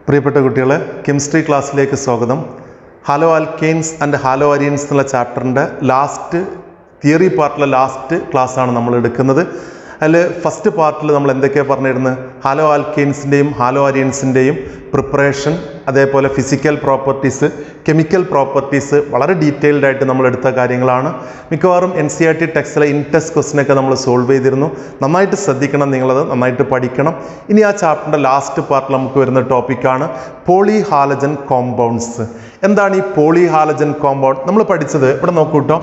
പ്രിയപ്പെട്ട കുട്ടികളെ, കെമിസ്ട്രി ക്ലാസ്സിലേക്ക് സ്വാഗതം. ഹാലോ ആൽക്കെയിൻസ് ആൻഡ് ഹാലോ അരിയൻസ് എന്നുള്ള ചാപ്റ്ററിൻ്റെ തിയറി പാർട്ടിലെ ലാസ്റ്റ് ക്ലാസ്സാണ് നമ്മൾ എടുക്കുന്നത്. അതിൽ ഫസ്റ്റ് പാർട്ടിൽ നമ്മൾ എന്തൊക്കെയാണ് പറഞ്ഞിരുന്നത്? ഹാലോ ആൽക്കെയിൻസിൻ്റെയും ഹാലോ അരിയൻസിൻ്റെയും പ്രിപ്പറേഷൻ, അതേപോലെ ഫിസിക്കൽ പ്രോപ്പർട്ടീസ്, കെമിക്കൽ പ്രോപ്പർട്ടീസ് വളരെ ഡീറ്റെയിൽഡ് ആയിട്ട് നമ്മൾ എടുത്ത കാര്യങ്ങളാണ്. മിക്കവാറും NCERT ടെക്സ്റ്റിലെ ഇൻടെസ്റ്റ് ക്വസ്റ്റ്യനൊക്കെ നമ്മൾ സോൾവ് ചെയ്തിരുന്നു. നന്നായിട്ട് ശ്രദ്ധിക്കണം, നിങ്ങളത് നന്നായിട്ട് പഠിക്കണം. ഇനി ആ ചാപ്റ്ററിൻ്റെ ലാസ്റ്റ് പാർട്ടിൽ നമുക്ക് വരുന്ന ടോപ്പിക്കാണ് പോളി ഹാലജൻ കോമ്പൗണ്ട്സ്. എന്താണ് ഈ പോളി ഹാലജൻ കോമ്പൗണ്ട്? നമ്മൾ പഠിച്ചത് ഇവിടെ നോക്കൂ കേട്ടോ,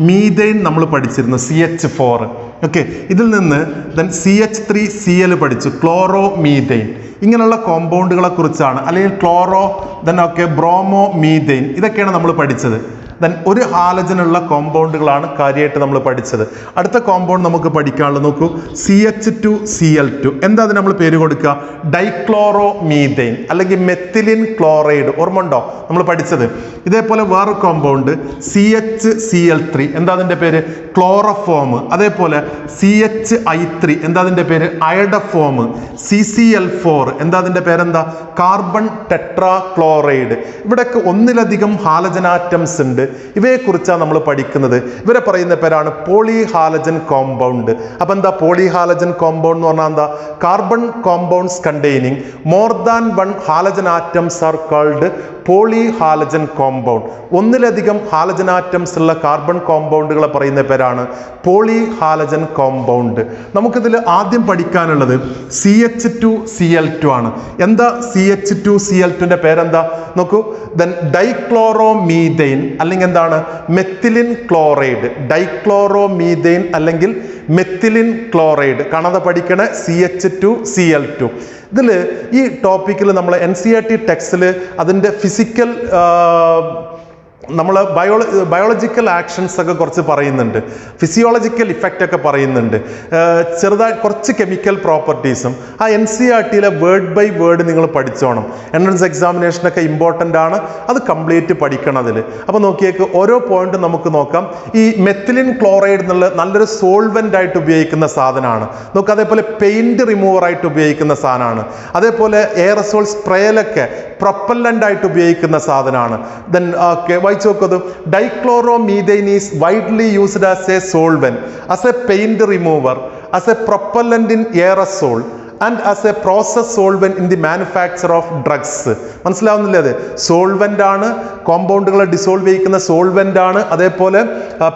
മീഥൈൻ നമ്മൾ പഠിച്ചിരുന്നു, CH4. ഓക്കെ, ഇതിൽ നിന്ന് ദെൻ CH3Cl പഠിച്ചു, ക്ലോറോ മീഥൈൻ. ഇങ്ങനെയുള്ള കോമ്പൗണ്ടുകളെ കുറിച്ചാണ്, അല്ലെങ്കിൽ ക്ലോറോ ദെൻ ബ്രോമോ മീഥൈൻ, ഇതൊക്കെയാണ് നമ്മൾ പഠിച്ചത്. ദെൻ ഒരു ഹാലജനുള്ള കോമ്പൗണ്ടുകളാണ് കാര്യമായിട്ട് നമ്മൾ പഠിച്ചത്. അടുത്ത കോമ്പൗണ്ട് നമുക്ക് പഠിക്കാനുള്ളത് നോക്കൂ, CH2Cl2. എന്താ അതിന് നമ്മൾ പേര് കൊടുക്കുക? ഡൈക്ലോറോ മീഥൈൻ അല്ലെങ്കിൽ മെത്തിലിൻ ക്ലോറൈഡ്. ഓർമ്മ ഉണ്ടോ നമ്മൾ പഠിച്ചത്? ഇതേപോലെ വേറെ കോമ്പൗണ്ട് CHCl3, എന്താ അതിൻ്റെ പേര്? ക്ലോറോഫോം. അതേപോലെ CHI3, എന്താ അതിൻ്റെ പേര്? അയഡഫോം. CCl4, എന്താ അതിൻ്റെ പേരെന്താ? Carbon tetra chloride. ഇവിടെയൊക്കെ ഒന്നിലധികം ഹാലജനാറ്റംസ് ഉണ്ട്. ഇവയെക്കുറിച്ചാണ് നമ്മൾ പഠിക്കുന്നത്. ഇവരെ പറയുന്ന പേരാണ് പോളി ഹാലജൻ കോമ്പൗണ്ട്. അപ്പൊ എന്താ പോളി ഹാലജൻ കോമ്പൗണ്ട് എന്ന് പറഞ്ഞാൽ എന്താ? Carbon compounds containing more than one halogen atoms are called poly halogen compound. ഒന്നിലധികം ഹാലജൻ ആറ്റംസ് ഉള്ള കാർബൺ കോമ്പൗണ്ടുകളെ പറയുന്ന പേരാണ് പോളി ഹാലജൻ കോമ്പൗണ്ട്. നമുക്കിതിൽ ആദ്യം പഠിക്കാനുള്ളത് CH2Cl2 ആണ്. എന്താ CH2Cl2ന്റെ പേരെന്താ നോക്കൂ? ദെൻ ഡൈക്ലോറോ മീഥൈൻ അല്ലെങ്കിൽ എന്താണ്? Methylene chloride. ഡൈക്ലോറോ മീഥൈൻ അല്ലെങ്കിൽ മെത്തിലിൻ ക്ലോറൈഡ്. കാണാതെ പഠിക്കണേ, CH2Cl2. ഇതിൽ ഈ ടോപ്പിക്കിൽ നമ്മൾ NCERT ടെക്സ്റ്റിൽ അതിൻ്റെ ഫിസിക്കൽ നമ്മൾ ബയോളജിക്കൽ ആക്ഷൻസ് ഒക്കെ കുറച്ച് പറയുന്നുണ്ട്, ഫിസിയോളജിക്കൽ ഇഫക്റ്റ് ഒക്കെ പറയുന്നുണ്ട്, ചെറുതായി കുറച്ച് കെമിക്കൽ പ്രോപ്പർട്ടീസും. ആ NCERTയിലെ വേർഡ് ബൈ വേർഡ് നിങ്ങൾ പഠിച്ചോണം. എൻട്രൻസ് എക്സാമിനേഷനൊക്കെ ഇമ്പോർട്ടൻ്റ് ആണ്, അത് കംപ്ലീറ്റ് പഠിക്കണം അതിൽ. അപ്പോൾ നോക്കിയേക്ക് ഓരോ പോയിന്റ് നമുക്ക് നോക്കാം. ഈ മെത്തിലിൻ ക്ലോറൈഡ് എന്നുള്ള നല്ലൊരു സോൾവെൻ്റ് ആയിട്ട് ഉപയോഗിക്കുന്ന സാധനമാണ്. നോക്കുക, അതേപോലെ പെയിന്റ് റിമൂവർ ആയിട്ട് ഉപയോഗിക്കുന്ന സാധനമാണ്. അതേപോലെ എയറസോൾ സ്പ്രേയിലൊക്കെ പ്രൊപ്പല്ലൻ്റ് ആയിട്ട് ഉപയോഗിക്കുന്ന സാധനമാണ്. ദെൻ വായിച്ചു നോക്കത്, dichloro methane is widely used as a solvent, as a paint remover, as a propellant in aerosol and as a process solvent in the manufacture of drugs. മനസ്സിലാവുന്നില്ലേ? അത് സോൾവെന്റ് ആണ്, കോമ്പൗണ്ടുകളെ ഡിസോൾവ് ചെയ്യിക്കുന്ന സോൾവെന്റ് ആണ്, അതേപോലെ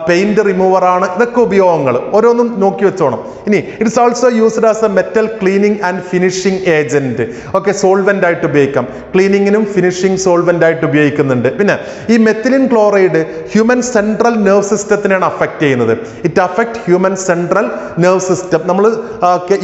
paint remover ആണ്. ഇതൊക്കെ ഉപയോഗങ്ങൾ ഓരോന്നും നോക്കി വെച്ചോണം. ഇനി it's also used as a metal cleaning and finishing agent. Okay, solvent ആയിട്ട് ഉപയോഗിക്കാം, ക്ലീനിങ്ങിനും ഫിനിഷിംഗ് സോൾവെന്റ് ആയിട്ട് ഉപയോഗിക്കുന്നുണ്ട്. പിന്നെ ഈ methylene chloride human central nerve സിസ്റ്റത്തിനാണ് അഫക്റ്റ് ചെയ്യുന്നത്. It affect human central nerve system. നമ്മൾ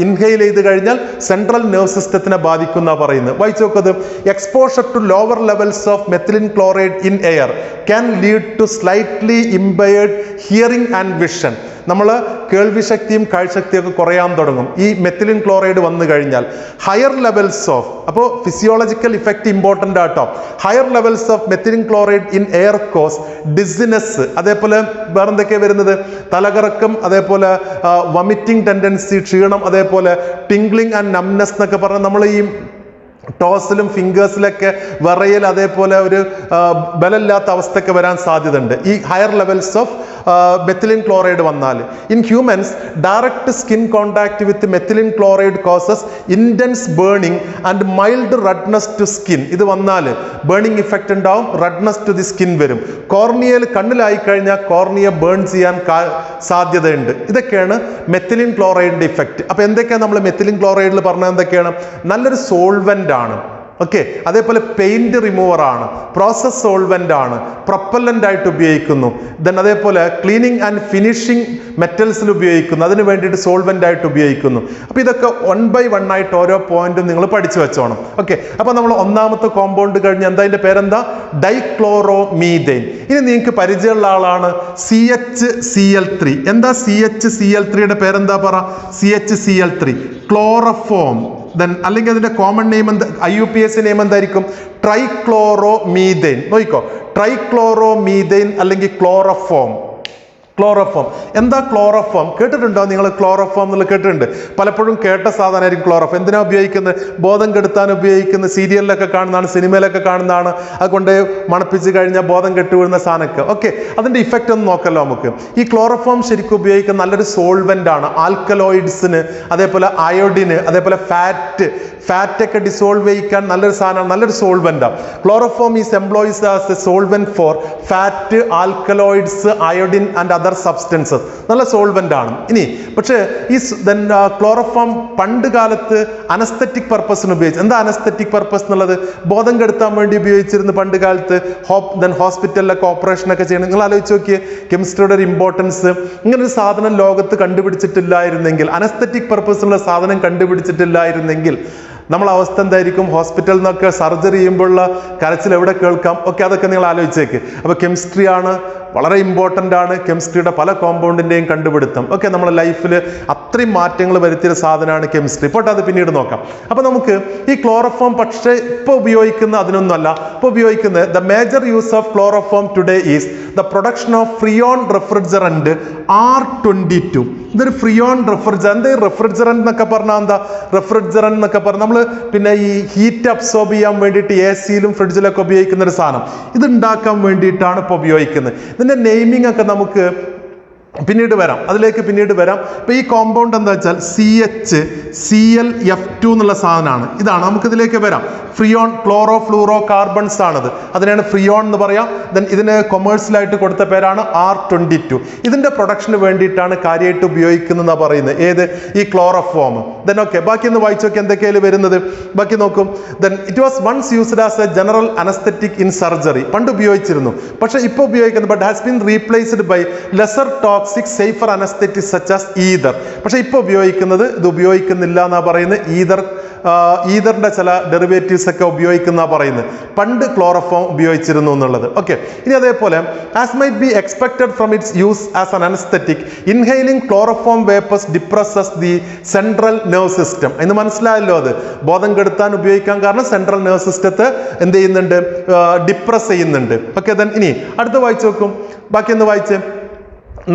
ഇൻഹെയിൽ ചെയ്ത് കഴിഞ്ഞാൽ സെൻട്രൽ നെർവ് സിസ്റ്റത്തിനെ ബാധിക്കുന്ന പറയുന്നത്. വായിച്ചു നോക്കത്, exposure to lower levels of methylene chloride in air can lead to slightly impaired hearing and vision. നമ്മൾ കേൾവിശക്തിയും കാഴ്ചശക്തിയും ഒക്കെ കുറയാൻ തുടങ്ങും ഈ മെത്തിലിൻ ക്ലോറൈഡ് വന്നു കഴിഞ്ഞാൽ. ഹയർ ലെവൽസ് ഓഫ്, അപ്പോൾ ഫിസിയോളജിക്കൽ ഇഫക്റ്റ് ഇമ്പോർട്ടൻ്റ് ആട്ടോ. Higher levels of methylene chloride in air cause dizziness. അതേപോലെ വേറെന്തൊക്കെയാണ് വരുന്നത്? തലകറക്കം, അതേപോലെ വമിറ്റിംഗ് ടെൻഡൻസി, ക്ഷീണം, അതേപോലെ ടിംഗ്ലിംഗ് ആൻഡ് നംനെസ് എന്നൊക്കെ പറഞ്ഞാൽ നമ്മൾ ഈ ടോസിലും ഫിംഗേഴ്സിലൊക്കെ വിറയൽ, അതേപോലെ ഒരു ബലമില്ലാത്ത അവസ്ഥയൊക്കെ വരാൻ സാധ്യതയുണ്ട് ഈ higher levels of methylene chloride വന്നാൽ. In humans direct skin contact with methylene chloride causes intense burning and mild redness to skin. ഇത് വന്നാൽ ബേണിംഗ് ഇഫക്റ്റ് ഉണ്ടാവും, റെഡ്നെസ് ടു ദി സ്കിൻ വരും. കോർണിയയിൽ കണ്ണിലായി കഴിഞ്ഞാൽ കോർണിയ ബേൺ ചെയ്യാൻ സാധ്യതയുണ്ട്. ഇതൊക്കെയാണ് മെത്തിലിൻ ക്ലോറൈഡിന്റെ ഇഫക്റ്റ്. അപ്പൊ എന്തൊക്കെയാണ് നമ്മൾ മെത്തിലിൻ ക്ലോറൈഡിൽ പറഞ്ഞത്? എന്തൊക്കെയാണ്? നല്ലൊരു സോൾവെന്റ് ആണ്. ഓക്കെ, അതേപോലെ പെയിന്റ് റിമൂവർ ആണ്, പ്രോസസ് സോൾവെന്റ് ആണ്, പ്രൊപ്പല്ലൻ്റ് ആയിട്ട് ഉപയോഗിക്കുന്നു. ദെൻ അതേപോലെ ക്ലീനിങ് ആൻഡ് ഫിനിഷിംഗ് മെറ്റൽസിൽ ഉപയോഗിക്കുന്നു, അതിന് വേണ്ടിയിട്ട് സോൾവെന്റ് ആയിട്ട് ഉപയോഗിക്കുന്നു. അപ്പോൾ ഇതൊക്കെ 1 by 1 ആയിട്ട് ഓരോ പോയിന്റും നിങ്ങൾ പഠിച്ചു വെച്ചോണം. ഓക്കെ, അപ്പോൾ നമ്മൾ ഒന്നാമത്തെ കോമ്പൗണ്ട് കഴിഞ്ഞ് എന്താ അതിന്റെ പേരെന്താ? Dichloro methane. ഇനി നിങ്ങൾക്ക് പരിചയമുള്ള ആളാണ് CHCl3. എന്താ CHCl3യുടെ പേരെന്താ പറ? CHCl3 chloroform. ദെൻ അല്ലെങ്കിൽ അതിന്റെ കോമൺ നെയിം എന്താ? IUPAC നെയിം എന്തായിരിക്കും? Trichloro methane. നോക്കിക്കോ, ട്രൈക്ലോറോ മീഥൈൻ അല്ലെങ്കിൽ ക്ലോറോഫോം. ക്ലോറോഫോം. എന്താ ക്ലോറോഫോം? കേട്ടിട്ടുണ്ടോ നിങ്ങൾ? ക്ലോറോഫോം എന്നുള്ള കേട്ടിട്ടുണ്ട്. പലപ്പോഴും കേട്ട സാധനമായിരിക്കും ക്ലോറോഫോം. എന്തിനാ ഉപയോഗിക്കുന്നത്? ബോധം കെടുത്താൻ ഉപയോഗിക്കുന്ന, സീരിയലിലൊക്കെ കാണുന്നതാണ്, സിനിമയിലൊക്കെ കാണുന്നതാണ്. അതുകൊണ്ട് മണപ്പിച്ച് കഴിഞ്ഞാൽ ബോധം കെട്ടുവീഴുന്ന സാധനമൊക്കെ. ഓക്കെ, അതിന്റെ ഇഫക്റ്റ് ഒന്ന് നോക്കല്ലോ നമുക്ക്. ഈ ക്ലോറോഫോം ശരിക്കും ഉപയോഗിക്കുന്ന നല്ലൊരു സോൾവെന്റ് ആണ്. ആൽക്കലോയിഡ്സിന്, അതേപോലെ അയോഡിന്, അതേപോലെ ഫാറ്റൊക്കെ ഡിസോൾവ് ചെയ്യിക്കാൻ നല്ലൊരു സാധനമാണ്, നല്ലൊരു സോൾവെന്റാണ്. Chloroform is employs as a solvent for fat, alkaloids, iodine and other substances. നല്ല സോൾവെന്റ് ആണ്. ഇനി പക്ഷേ ഈ ക്ലോറോഫോം പണ്ട് കാലത്ത് അനസ്തെറ്റിക് പർപ്പസിന് ഉപയോഗിച്ചു. എന്താ അനസ്തെറ്റിക് പർപ്പസ് എന്നുള്ളത്? ബോധം കെടുത്താൻ വേണ്ടി ഉപയോഗിച്ചിരുന്നു പണ്ട് കാലത്ത്. ഹോസ്പിറ്റലിലൊക്കെ ഓപ്പറേഷനൊക്കെ ചെയ്യണം. നിങ്ങൾ ആലോചിച്ച് നോക്കിയേ കെമിസ്ട്രിയുടെ ഒരു ഇമ്പോർട്ടൻസ്. ഇങ്ങനൊരു സാധനം ലോകത്ത് കണ്ടുപിടിച്ചിട്ടില്ലായിരുന്നെങ്കിൽ, അനസ്തെറ്റിക് പർപ്പസിനുള്ള സാധനം കണ്ടുപിടിച്ചിട്ടില്ലായിരുന്നെങ്കിൽ നമ്മളെ അവസ്ഥ എന്തായിരിക്കും? ഹോസ്പിറ്റലിൽ നിന്നൊക്കെ സർജറി ചെയ്യുമ്പോഴുള്ള കരച്ചിൽ എവിടെ കേൾക്കാം? ഓക്കെ, അതൊക്കെ നിങ്ങൾ ആലോചിച്ചേക്ക്. അപ്പോൾ കെമിസ്ട്രിയാണ് വളരെ ഇമ്പോർട്ടൻ്റ് ആണ്. കെമിസ്ട്രിയുടെ പല കോമ്പൗണ്ടിൻ്റെയും കണ്ടുപിടുത്തം. ഓക്കെ, നമ്മുടെ ലൈഫിൽ അത്രയും മാറ്റങ്ങൾ വരുത്തിയ സാധനമാണ് കെമിസ്ട്രി. പോട്ടെ, അത് പിന്നീട് നോക്കാം. അപ്പോൾ നമുക്ക് ഈ ക്ലോറോഫോം പക്ഷേ ഇപ്പോൾ ഉപയോഗിക്കുന്ന അതിനൊന്നുമല്ല. ഇപ്പോൾ ഉപയോഗിക്കുന്നത് the major use of chloroform today is the production of freon refrigerant R22. ഇതൊരു ഫ്രിയോൺ റെഫ്രിജറന്റ്. റെഫ്രിജറന്റ് എന്നൊക്കെ പറഞ്ഞാൽ എന്താ? റെഫ്രിജറന്റ് എന്നൊക്കെ പറഞ്ഞാൽ നമ്മൾ പിന്നെ ഈ ഹീറ്റ് അബ്സോർബ് ചെയ്യാൻ വേണ്ടിയിട്ട് AC-യിലും ഫ്രിഡ്ജിലൊക്കെ ഉപയോഗിക്കുന്ന ഒരു സാധനം. ഇത് ഉണ്ടാക്കാൻ വേണ്ടിയിട്ടാണ് ഇപ്പോൾ ഉപയോഗിക്കുന്നത്. ഇതിന്റെ നെയിമിംഗ് ഒക്കെ നമുക്ക് പിന്നീട് വരാം, അതിലേക്ക് പിന്നീട് വരാം. ഇപ്പൊ ഈ കോമ്പൗണ്ട് എന്താ വെച്ചാൽ CHClF2 എന്നുള്ള സാധനമാണ്. ഇതാണ്, നമുക്കിതിലേക്ക് വരാം. ഫ്രിയോൺ ക്ലോറോ ഫ്ലൂറോ കാർബൺസ് ആണത്. അതിനാണ് ഫ്രിയോൺ എന്ന് പറയാം. ദെൻ ഇതിന് കൊമേഴ്സ്യലായിട്ട് കൊടുത്ത പേരാണ് R22. ഇതിന്റെ പ്രൊഡക്ഷന് വേണ്ടിയിട്ടാണ് കാര്യമായിട്ട് ഉപയോഗിക്കുന്നതെന്നാണ് പറയുന്നത്. ഏത്? ഈ ക്ലോറോഫോം. ദെൻ ഓക്കെ, ബാക്കി ഒന്ന് വായിച്ചു നോക്കി എന്തൊക്കെയാണ് വരുന്നത്. ബാക്കി നോക്കും. Then it was once used as a general anaesthetic in surgery. പണ്ട് ഉപയോഗിച്ചിരുന്നു, പക്ഷെ ഇപ്പോൾ ഉപയോഗിക്കുന്നത് but has been replaced by lesser toxic safer anaesthetic such as ether. പക്ഷെ ഇപ്പോൾ ഉപയോഗിക്കുന്നത് ഇത് ഉപയോഗിക്കുന്നില്ല എന്നാ പറയുന്നത്. ഈതറിന്റെ ചില ഡെറിവേറ്റീവ്സ് ഒക്കെ ഉപയോഗിക്കുന്ന പറയുന്നത്. പണ്ട് ക്ലോറോഫോം ഉപയോഗിച്ചിരുന്നു എന്നുള്ളത്. ഓക്കെ, ഇനി അതേപോലെ as might be expected from its use as an anaesthetic, inhaling chloroform vapours depresses the central nerve system. എന്ന് മനസ്സിലായല്ലോ, അത് ബോധം കെടുത്താൻ ഉപയോഗിക്കാൻ കാരണം സെൻട്രൽ നെർവ് സിസ്റ്റത്തെ എന്ത് ചെയ്യുന്നുണ്ട്? ഡിപ്രസ് ചെയ്യുന്നുണ്ട്. ഓക്കെ, ദെൻ ഇനി അടുത്ത് വായിച്ചു നോക്കും. ബാക്കി ഒന്ന് വായിച്ച്.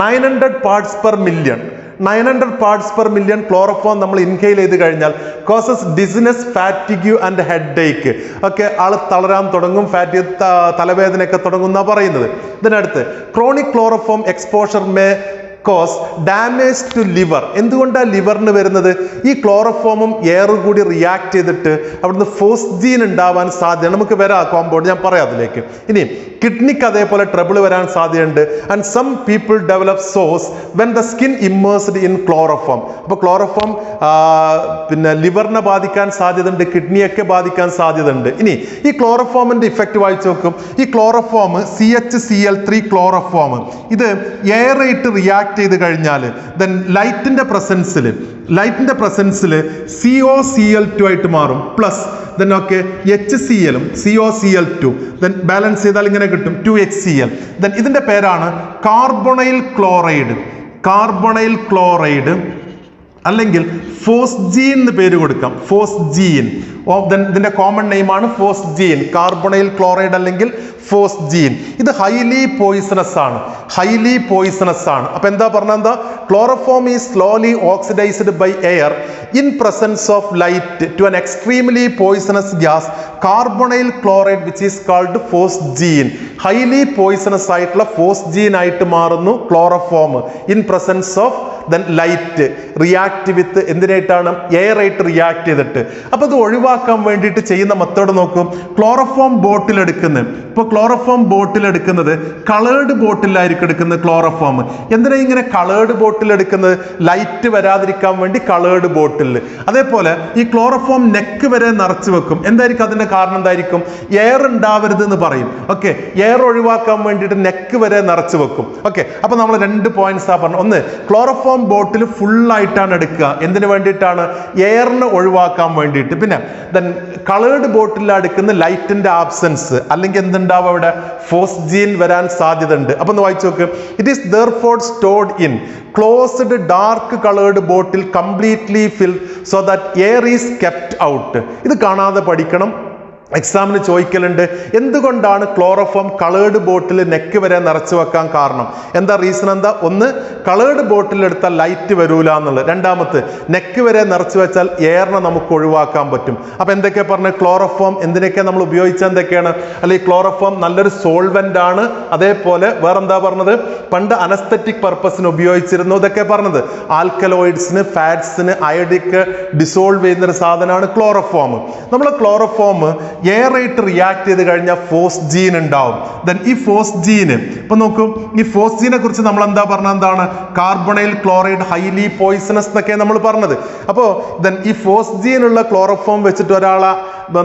900 parts per million. 900 parts per million chloroform നമ്മൾ ഇൻഹെയിൽ ചെയ്ത് കഴിഞ്ഞാൽ causes dizziness, fatigue and headache. ഒക്കെ ആൾ തളരാൻ തുടങ്ങും, തലവേദനയൊക്കെ തുടങ്ങും എന്നാണ് പറയുന്നത്. ഇതിനടുത്ത് chronic chloroform exposure may cause damage to liver. എന്തുകൊണ്ടാണ് ലിവറിന് വരുന്നത്? ഈ ക്ലോറോഫോമും എയറും കൂടി റിയാക്ട് ചെയ്തിട്ട് അവിടുന്ന് ഫോസ്ജീൻ ഉണ്ടാവാൻ സാധ്യത. നമുക്ക് വരാം കോമ്പൗണ്ട്, ഞാൻ പറയാം അതിലേക്ക്. ഇനി കിഡ്നിക്ക് അതേപോലെ ട്രബിൾ വരാൻ സാധ്യതയുണ്ട്. ആൻഡ് സം പീപ്പിൾ ഡെവലപ്പ് സോസ് when the skin immersed in chloroform. അപ്പോൾ ക്ലോറോഫോം പിന്നെ ലിവറിനെ ബാധിക്കാൻ സാധ്യതയുണ്ട്, കിഡ്നിയൊക്കെ ബാധിക്കാൻ സാധ്യതയുണ്ട്. ഇനി ഈ ക്ലോറോഫോമിന്റെ ഇഫക്റ്റ് വായിച്ചു നോക്കും. ഈ ക്ലോറോഫോം CHCl3 ക്ലോറോഫോം ഇത് എയറായിട്ട് റിയാക്ട് ചെയ്ത് കഴിഞ്ഞാൽ ദെൻ ലൈറ്റിന്റെ പ്രസൻസിൽ COCl2 ആയിട്ട് മാറും. പ്ലസ് ദെൻ ഓക്കെ HCl-ഉം COCl2 ദെൻ ബാലൻസ് ചെയ്താൽ ഇങ്ങനെ കിട്ടും 2HCl. ദെൻ ഇതിന്റെ പേരാണ് കാർബണൈൽ ക്ലോറൈഡ് അല്ലെങ്കിൽ ഫോസ്ജീൻ എന്ന് പേര് കൊടുക്കാം. ഫോസ്ജീൻ. ഇതിന്റെ കോമൺ നെയിമാണ് ഫോസ്ജീൻ. കാർബണൈൽ ക്ലോറൈഡ് അല്ലെങ്കിൽ ഫോസ്ജീൻ. ഇത് ഹൈലി പോയിസണസ് ആണ്. അപ്പൊ എന്താ പറഞ്ഞ എന്താ? Chloroform is slowly oxidised by air in presence of light to an extremely poisonous gas carbonyl chloride which is called phosgene. Highly poisonous ആയിട്ടുള്ള ഫോസ്ജീൻ ആയിട്ട് മാറുന്നു chloroform in presence of then light react with എന്തിനായിട്ടാണ്? Air ആയിട്ട് react ചെയ്തിട്ട്. അപ്പൊ ഇത് ഒഴിവാക്കാൻ വേണ്ടിയിട്ട് ചെയ്യുന്ന മെത്തേഡ് നോക്കും. ക്ലോറോഫോം ബോട്ടിൽ എടുക്കുന്നത്. ഇപ്പോൾ ക്ലോറോഫോം ബോട്ടിൽ എടുക്കുന്നത് കളേർഡ് ബോട്ടിലായിരിക്കും എടുക്കുന്നത് ക്ലോറോഫോം. എന്തിനാ ഇങ്ങനെ കളേർഡ് ബോട്ടിൽ എടുക്കുന്നത്? ലൈറ്റ് വരാതിരിക്കാൻ വേണ്ടി കളേർഡ് ബോട്ടിൽ. അതേപോലെ ഈ ക്ലോറോഫോം നെക്ക് വരെ നിറച്ചു വെക്കും. എന്തായിരിക്കും അതിന്റെ കാരണം? എന്തായിരിക്കും? എയർ ഉണ്ടാവരുത് എന്ന് പറയും. ഓക്കെ, എയർ ഒഴിവാക്കാൻ വേണ്ടിയിട്ട് നെക്ക് വരെ നിറച്ചു വെക്കും. ഓക്കെ, അപ്പൊ നമ്മൾ 2 പോയിന്റ്സ് പറഞ്ഞു. ഒന്ന്, ക്ലോറോഫോം ബോട്ടിൽ ഫുൾ ആയിട്ടാണ് എടുക്കുക. എന്തിനു വേണ്ടിയിട്ടാണ്? എയറിന് ഒഴിവാക്കാൻ വേണ്ടിയിട്ട്. പിന്നെ ദെൻ കളേർഡ് ബോട്ടിൽ എടുക്കുന്ന ലൈറ്റിന്റെ ആബ്സെൻസ് അല്ലെങ്കിൽ എന്തുണ്ടാവും അവിടെ? ഫോസ്ജീൻ വരാൻ സാധ്യത ഉണ്ട്. അപ്പൊ ഒന്ന് വായിച്ചു നോക്ക്. It is therefore stored in closed dark colored bottle completely filled so that air is kept out. ഇത് കാണാതെ പഠിക്കണം. എക്സാമിന് ചോദിക്കലുണ്ട്, എന്തുകൊണ്ടാണ് ക്ലോറോഫോം കളേർഡ് ബോട്ടിൽ നെക്ക് വരെ നിറച്ചു വെക്കാൻ കാരണം? എന്താ റീസൺ? എന്താ? ഒന്ന്, കളേർഡ് ബോട്ടിൽ എടുത്താൽ ലൈറ്റ് വരൂല എന്നുള്ളത്. രണ്ടാമത്തെ, നെക്ക് വരെ നിറച്ചു വെച്ചാൽ എയറിനെ നമുക്ക് ഒഴിവാക്കാൻ പറ്റും. അപ്പൊ എന്തൊക്കെയാ പറഞ്ഞത്? ക്ലോറോഫോം എന്തിനൊക്കെ നമ്മൾ ഉപയോഗിച്ച എന്തൊക്കെയാണ്? അല്ലെങ്കിൽ ക്ലോറോഫോം നല്ലൊരു സോൾവെന്റ് ആണ്. അതേപോലെ വേറെന്താ പറഞ്ഞത്? പണ്ട് അനസ്തറ്റിക് പർപ്പസിന് ഉപയോഗിച്ചിരുന്നു. ഇതൊക്കെ പറഞ്ഞത് ആൽക്കലോയിഡ്സിന്, ഫാറ്റ്സിന്, അയഡിക് ഡിസോൾവ് ചെയ്യുന്ന ഒരു സാധനമാണ് ക്ലോറോഫോം. നമ്മൾ ക്ലോറോഫോം എയറായിട്ട് റിയാക്ട് ചെയ്ത് കഴിഞ്ഞാൽ ഫോസ്ജീൻ ഉണ്ടാവും. ദെൻ ഈ ഫോസ്ജീന് ഇപ്പൊ നോക്കൂ, ഈ ഫോസ്ജീനെ കുറിച്ച് നമ്മൾ എന്താ പറഞ്ഞത്? എന്താണ്? കാർബണൈൽ ക്ലോറൈഡ് ഹൈലി പോയിസണസ് എന്നൊക്കെ നമ്മൾ പറഞ്ഞത്. അപ്പോൾ ദെൻ ഈ ഫോസ്ജീൻ ഉള്ള ക്ലോറോഫോം വെച്ചിട്ട് ഒരാളെ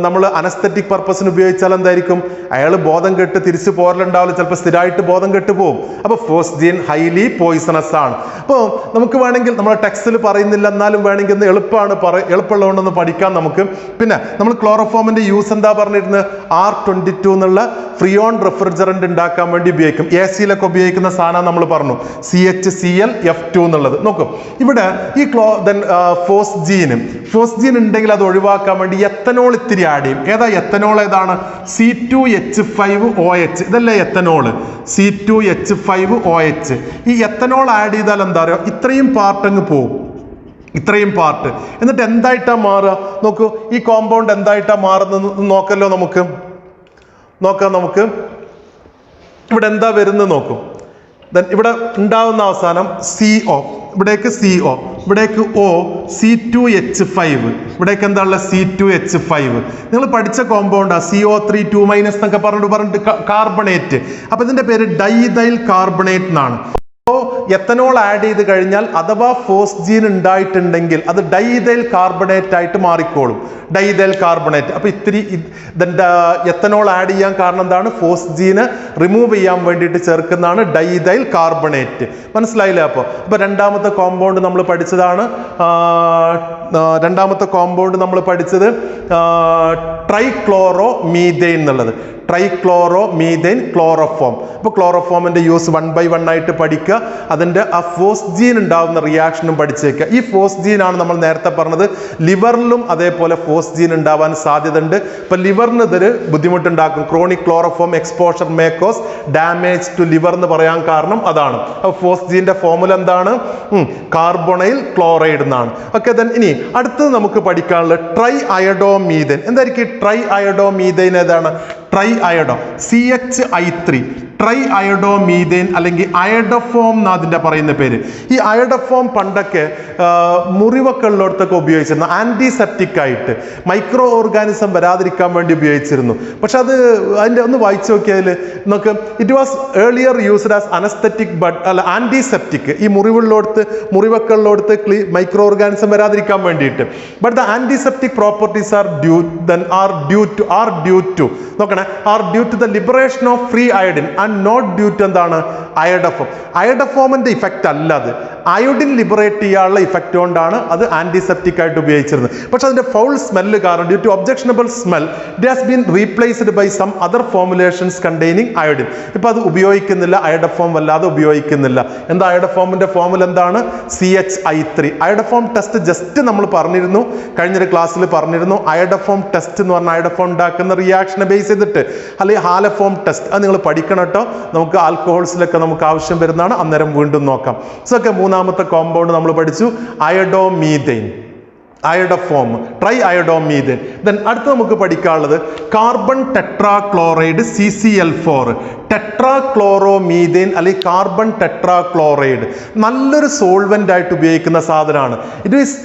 നമ്മൾ അനസ്തറ്റിക് പർപ്പസിന് ഉപയോഗിച്ചാൽ എന്തായിരിക്കും? അയാൾ ബോധം കെട്ട് തിരിച്ചു പോരലുണ്ടാവില്ല, ചിലപ്പോൾ സ്ഥിരമായിട്ട് ബോധം കെട്ട് പോകും. അപ്പോൾ ഫോസ്ജീൻ ഹൈലി പോയിസണസ് ആണ്. അപ്പോൾ നമുക്ക് വേണമെങ്കിൽ നമ്മളെ ടെക്സ്റ്റിൽ പറയുന്നില്ല, എന്നാലും വേണമെങ്കിൽ ഒന്ന് എളുപ്പമുള്ളതുകൊണ്ടൊന്ന് പഠിക്കാം നമുക്ക്. പിന്നെ നമ്മൾ ക്ലോറോഫോമിന്റെ യൂസ് എന്താ പറഞ്ഞിരുന്നത്? R22 എന്നുള്ള ഫ്രിയോൺ റെഫ്രിജറന്റ് ഉണ്ടാക്കാൻ വേണ്ടി ഉപയോഗിക്കും. AC-ലൊക്കെ ഉപയോഗിക്കുന്ന സാധനം നമ്മൾ പറഞ്ഞു, CHClF2 എന്നുള്ളത്. നോക്കും ഇവിടെ ഈ ഫോസ്ജീൻ ഉണ്ടെങ്കിൽ അത് ഒഴിവാക്കാൻ വേണ്ടി എത്തനോൾ ഇത്തിരി ആഡ് ചെയ്യും. ഏതാ എത്തനോൾ? ഏതാണ്? C2H5OH. ഇതല്ലേ എത്തനോൾ? C2H5OH. ഈ എത്തനോൾ ആഡ് ചെയ്താൽ എന്താ പറയുക? ഇത്രയും പാർട്ട് അങ്ങ് പോകും, ഇത്രയും പാർട്ട്. എന്നിട്ട് എന്തായിട്ടാ മാറുക? നോക്കൂ, ഈ കോമ്പൗണ്ട് എന്തായിട്ടാ മാറുന്നത് നോക്കല്ലോ. നമുക്ക് ഇവിടെ എന്താ വരുന്നത് നോക്കും. ഇവിടെ ഉണ്ടാവുന്ന അവസാനം CO, ഇവിടേക്ക് CO, ഇവിടേക്ക് O, C2H5, ഇവിടേക്ക് എന്താ ഉള്ളത്? C2H5. നിങ്ങൾ പഠിച്ച കോമ്പൗണ്ടാ CO3 2- എന്നൊക്കെ പറഞ്ഞിട്ട് കാർബണേറ്റ്. അപ്പൊ ഇതിന്റെ പേര് ഡൈഥൈൽ കാർബണേറ്റ് എന്നാണ്. എത്തനോൾ ആഡ് ചെയ്ത് കഴിഞ്ഞാൽ അഥവാ ഫോസ്ജീൻ ഉണ്ടായിട്ടുണ്ടെങ്കിൽ അത് ഡൈഥൈൽ കാർബണേറ്റ് ആയിട്ട് മാറിക്കോളും. ഡൈഥൈൽ കാർബണേറ്റ്. അപ്പൊ ഇത്തിരി എത്തനോൾ ആഡ് ചെയ്യാൻ കാരണം എന്താണ്? ഫോസ്ജീനെ റിമൂവ് ചെയ്യാൻ വേണ്ടിയിട്ട് ചേർക്കുന്നതാണ് ഡൈഥൈൽ കാർബണേറ്റ്. മനസ്സിലായില്ലേ? അപ്പൊ രണ്ടാമത്തെ കോമ്പൗണ്ട് നമ്മൾ പഠിച്ചതാണ്. ട്രൈക്ലോറോ മീഥൈൻ എന്നുള്ളത്. Trichloro methane chloroform. അപ്പോൾ ക്ലോറോഫോമിന്റെ യൂസ് 1 by 1 ആയിട്ട് പഠിക്കുക. അതിന്റെ ആ ഫോസ്ജീൻ ഉണ്ടാവുന്ന റിയാക്ഷനും പഠിച്ചേക്കുക. ഈ ഫോസ്ജീൻ ആണ് നമ്മൾ നേരത്തെ പറഞ്ഞത് ലിവറിലും അതേപോലെ ഫോസ്ജീൻ ഉണ്ടാവാൻ സാധ്യത ഉണ്ട്. ഇപ്പൊ ലിവറിന് ഇതൊരു ബുദ്ധിമുട്ടുണ്ടാക്കും. Chronic chloroform exposure may cause damage to liver എന്ന് പറയാൻ കാരണം അതാണ്. അപ്പോൾ ഫോസ്ജീന്റെ ഫോമുല എന്താണ്? കാർബണൈൽ ക്ലോറൈഡ് എന്നാണ്. ഓക്കെ, ഇനി അടുത്തത് നമുക്ക് പഠിക്കാനുള്ളത് ട്രൈ അയഡോമീഥൈൻ. എന്തായിരിക്കും ട്രൈ അയഡോമീഥൈൻ? ഏതാണ്? Try iodo, CHI3. ട്രൈ അയഡോമീഥൈൻ അല്ലെങ്കിൽ അയഡോഫോം എന്ന് അതിന്റെ പറയുന്ന പേര്. ഈ അയഡോഫോം പണ്ടൊക്കെ മുറിവൊക്കെ ഉള്ളിടത്തൊക്കെ ഉപയോഗിച്ചിരുന്നു. ആന്റിസെപ്റ്റിക് ആയിട്ട് മൈക്രോ ഓർഗാനിസം വരാതിരിക്കാൻ വേണ്ടി ഉപയോഗിച്ചിരുന്നു. പക്ഷെ അത് അതിന്റെ ഒന്ന് വായിച്ചു നോക്കിയാൽ നമുക്ക് it was earlier used as anaesthetic antiseptic. ഈ മുറിവൊക്കെ ഉള്ളിടത്ത് മൈക്രോ ഓർഗാനിസം വരാതിരിക്കാൻ വേണ്ടിയിട്ട്. But the antiseptic properties are due to the liberation of free iodine and not due to എന്താണ്? അയഡോഫോം. അയഡോഫോമിന്റെ ഇഫക്റ്റ് അല്ല അത്, അയോഡിൻ ലിബറേറ്റ് ചെയ്യാനുള്ള ഇഫക്റ്റ് കൊണ്ടാണ് അത് ആന്റിസെപ്റ്റിക് ആയിട്ട് ഉപയോഗിച്ചിരുന്നത്. പക്ഷെ അതിന്റെ ഫൗൾ സ്മെല്ല് കാരണം due to objectionable smell it has been replaced by some other formulations containing iodine. ഇപ്പൊ അത് ഉപയോഗിക്കുന്നില്ല, അയഡോഫോം വല്ലാതെ ഉപയോഗിക്കുന്നില്ല. എന്താ അയഡോഫോമിന്റെ ഫോമുല എന്താണ്? CHI3. അയഡോഫോം ടെസ്റ്റ് ജസ്റ്റ് നമ്മൾ പറഞ്ഞിരുന്നു, കഴിഞ്ഞൊരു ക്ലാസ്സിൽ പറഞ്ഞിരുന്നു. അയഡോഫോം ടെസ്റ്റ് എന്ന് പറഞ്ഞാൽ അയഡോഫോം ഉണ്ടാക്കുന്ന റിയാക്ഷനെ ബേസ് ചെയ്തിട്ട്, അല്ലെങ്കിൽ ഹാലഫോം ടെസ്റ്റ്. അത് നിങ്ങൾ പഠിക്കണം കേട്ടോ. നമുക്ക് ആൽക്കഹോൾസിലൊക്കെ നമുക്ക് ആവശ്യം വരുന്നതാണ്. അന്നേരം വീണ്ടും നോക്കാം. സോ മൂന്നാമത്തെ കോമ്പൗണ്ട് നമ്മൾ പഠിച്ചു അയഡോമീഥൈൻ, അയഡോഫോം, ട്രൈ അയഡോമീഥൈൻ. ദെൻ അടുത്ത് നമുക്ക് പഠിക്കാനുള്ളത് കാർബൺ ടെട്രാക്ലോറൈഡ് CCl4. ടെട്രാക്ലോറോമീഥൈൻ അല്ലെങ്കിൽ കാർബൺ ടെട്രാക്ലോറൈഡ് നല്ലൊരു സോൾവെന്റ് ആയിട്ട് ഉപയോഗിക്കുന്ന സാധനമാണ്. It is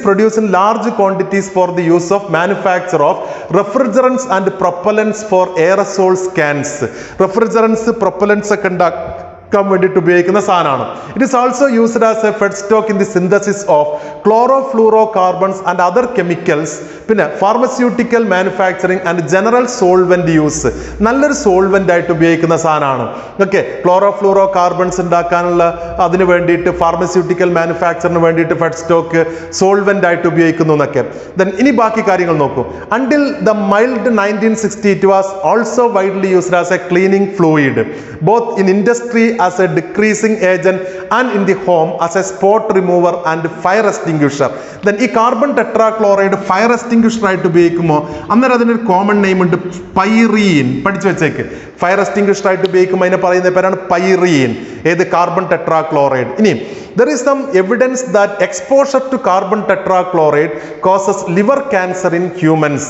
produced in large quantities for the use of manufacture of refrigerants and propellants for aerosols cans. Refrigerants, propellants ഒക്കെ വേണ്ടിയിട്ട് ഉപയോഗിക്കുന്ന സാധനമാണ്. It is also used as a feed stock in the synthesis of chlorofluorocarbons and other chemicals. പിന്നെ pharmaceutical manufacturing and general solvent use. നല്ലൊരു solvent ആയിട്ട് ഉപയോഗിക്കുന്ന സാധനമാണ്. Okay, chlorofluoro carbons ഉണ്ടാക്കാനുള്ള അതിന് വേണ്ടിയിട്ട് ഫാർമസ്യൂട്ടിക്കൽ മാനുഫാക്ചറിന് വേണ്ടിയിട്ട് ഫെഡ് സ്റ്റോക്ക് സോൾവെന്റ് ആയിട്ട് ഉപയോഗിക്കുന്നു എന്നൊക്കെ. ദെൻ ഇനി ബാക്കി കാര്യങ്ങൾ നോക്കൂ. Until the mild 1960 it was also widely used as A cleaning fluid both in industry as a decreasing agent and in the home as a spot remover and fire extinguisher. Then ഈ carbon tetrachloride fire extinguisher ആയിട്ട് ഉപയോഗിക്കുമ്പോൾ അന്നേരം അതിനൊരു common name ഉണ്ട്, പൈറീൻ. പഠിച്ചു വെച്ചേക്ക്. Fire extinguisher ആയിട്ട് ഉപയോഗിക്കുമ്പോൾ അതിനെ പറയുന്ന പേരാണ് പൈറീൻ. ഏത്? Carbon tetrachloride. ഇനി there is some evidence that exposure to carbon tetrachloride causes liver cancer in humans.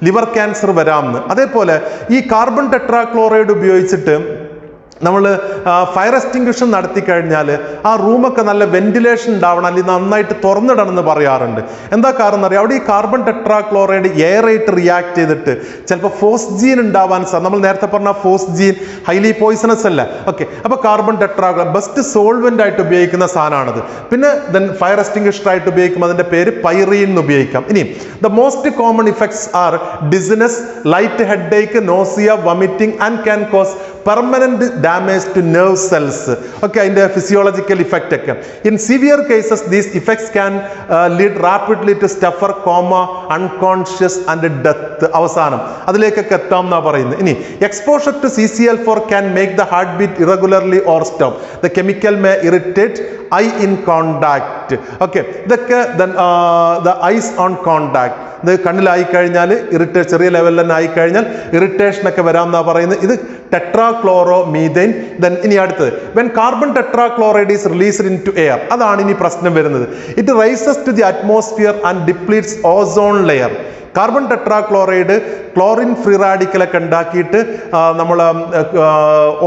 Liver cancer വരാമെന്ന്. അതേപോലെ ഈ കാർബൺ ടെട്രാക്ലോറൈഡ് ഉപയോഗിച്ചിട്ട് നമ്മൾ ഫയർ എക്സ്റ്റിംഗ്വിഷൻ നടത്തി കഴിഞ്ഞാൽ ആ റൂമൊക്കെ നല്ല വെന്റിലേഷൻ ഉണ്ടാവണം, അല്ലെങ്കിൽ നന്നായിട്ട് തുറന്നിടണം എന്ന് പറയാറുണ്ട്. എന്താ കാരണം എന്നറിയാം? അവിടെ ഈ കാർബൺ ടെട്രാക്ലോറൈഡ് എയറായിട്ട് റിയാക്ട് ചെയ്തിട്ട് ചിലപ്പോൾ ഫോസ്ജീൻ ഉണ്ടാവാൻ നമ്മൾ നേരത്തെ പറഞ്ഞ ഫോസ്ജീൻ ഹൈലി പോയിസണസ് അല്ല. ഓക്കെ, അപ്പോൾ കാർബൺ ടെട്രാക്ലോറൈഡ് ബെസ്റ്റ് സോൾവെന്റ് ആയിട്ട് ഉപയോഗിക്കുന്ന സാധനമാണത്. പിന്നെ ദെൻ ഫയർ എക്സ്റ്റിംഗ്വിഷർ ആയിട്ട് ഉപയോഗിക്കുമ്പോൾ അതിന്റെ പേര് പൈറീൻ എന്ന് ഉപയോഗിക്കാം. ഇനി the most common effects are dizziness, light headache, nausea, vomiting and can cause permanent damage to nerve cells. Okay, അതിന്റെ ഫിസിയോളജിക്കൽ ഇഫക്റ്റ് ഒക്കെ. In severe cases these effects can lead rapidly to stupor, coma, unconscious and death. അവസാനം അതിലേക്കൊക്കെ എത്താം എന്നാ പറയുന്നത്. ഇനി exposure to CCl4 can make the heart beat irregularly or stop. The chemical may irritate eye in contact. Okay, ഇതൊക്കെ the eyes on contact. ഇത് കണ്ണിലായി കഴിഞ്ഞാൽ irritation, ചെറിയ ലെവലിൽ തന്നെ ആയിക്കഴിഞ്ഞാൽ ഇറിറ്റേഷൻ ഒക്കെ വരാമെന്നാ പറയുന്നത്. ഇത് ടെട്രാക്ലോറോ മീഥൈൻ. ദെൻ ഇനി അടുത്തത്, when carbon tetrachloride is released into air. അതാണ് ഇനി പ്രശ്നം വരുന്നത്. It rises to the atmosphere and depletes ozone layer. Carbon tetrachloride chlorine free റാഡിക്കലൊക്കെ ഉണ്ടാക്കിയിട്ട് നമ്മൾ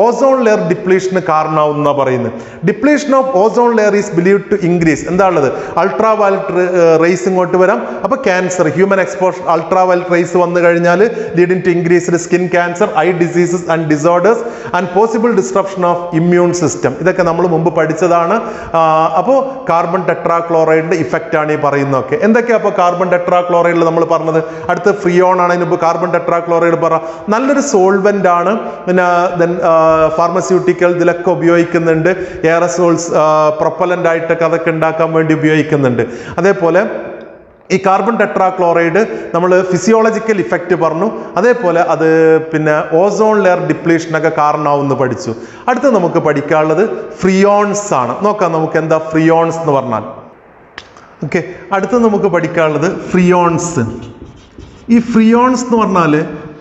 ഓസോൺ ലെയർ ഡിപ്ലീഷന് കാരണമാവുന്ന പറയുന്നത്. Depletion of ozone layer is believe to increase. എന്താ ഉള്ളത്? അൾട്രാ വയലറ്റ് റേസ് ഇങ്ങോട്ട് വരാം. അപ്പോൾ cancer, human exposure ultraviolet rays വന്നു കഴിഞ്ഞാൽ leading to increased skin cancer, eye diseases and disorders and possible disruption of immune system. ഇതൊക്കെ നമ്മൾ മുമ്പ് പഠിച്ചതാണ്. അപ്പോൾ കാർബൺ ടെട്രാക്ലോറൈഡിന്റെ ഇഫക്റ്റ് ആണ് ഈ പറയുന്നതൊക്കെ. എന്തൊക്കെയാ അപ്പോൾ കാർബൺ ടെട്രാക്ലോറൈഡിൽ നമ്മൾ പറഞ്ഞത്? അടുത്ത് ഫ്രിയോൺ ആണ്. ഇതിന് കാർബൺ ടെട്രാക്ലോറൈഡ് പറ നല്ലൊരു സോൾവെന്റ് ആണ്. പിന്നെ ഫാർമസ്യൂട്ടിക്കൽ ഇതിലൊക്കെ ഉപയോഗിക്കുന്നുണ്ട്. എയറസോൾസ്, പ്രൊപ്പലന്റ് ആയിട്ടൊക്കെ അതൊക്കെ ഉണ്ടാക്കാൻ വേണ്ടി ഉപയോഗിക്കുന്നുണ്ട്. അതേപോലെ ഈ കാർബൺ ടെട്രാക്ലോറൈഡ് നമ്മൾ ഫിസിയോളജിക്കൽ ഇഫക്റ്റ് പറഞ്ഞു. അതേപോലെ അത് പിന്നെ ഓസോൺ ലെയർ ഡിപ്ലീഷനൊക്കെ കാരണമാവുമെന്ന് പഠിച്ചു. അടുത്ത് നമുക്ക് പഠിക്കാനുള്ളത് ഫ്രിയോൺസ് ആണ്. നോക്കാം നമുക്ക് എന്താ ഫ്രിയോൺസ് എന്ന് പറഞ്ഞാൽ. ഓക്കെ, അടുത്ത് നമുക്ക് പഠിക്കാനുള്ളത് ഫ്രിയോൺസ്. ഈ ഫ്രിയോൺസ് എന്ന് പറഞ്ഞാൽ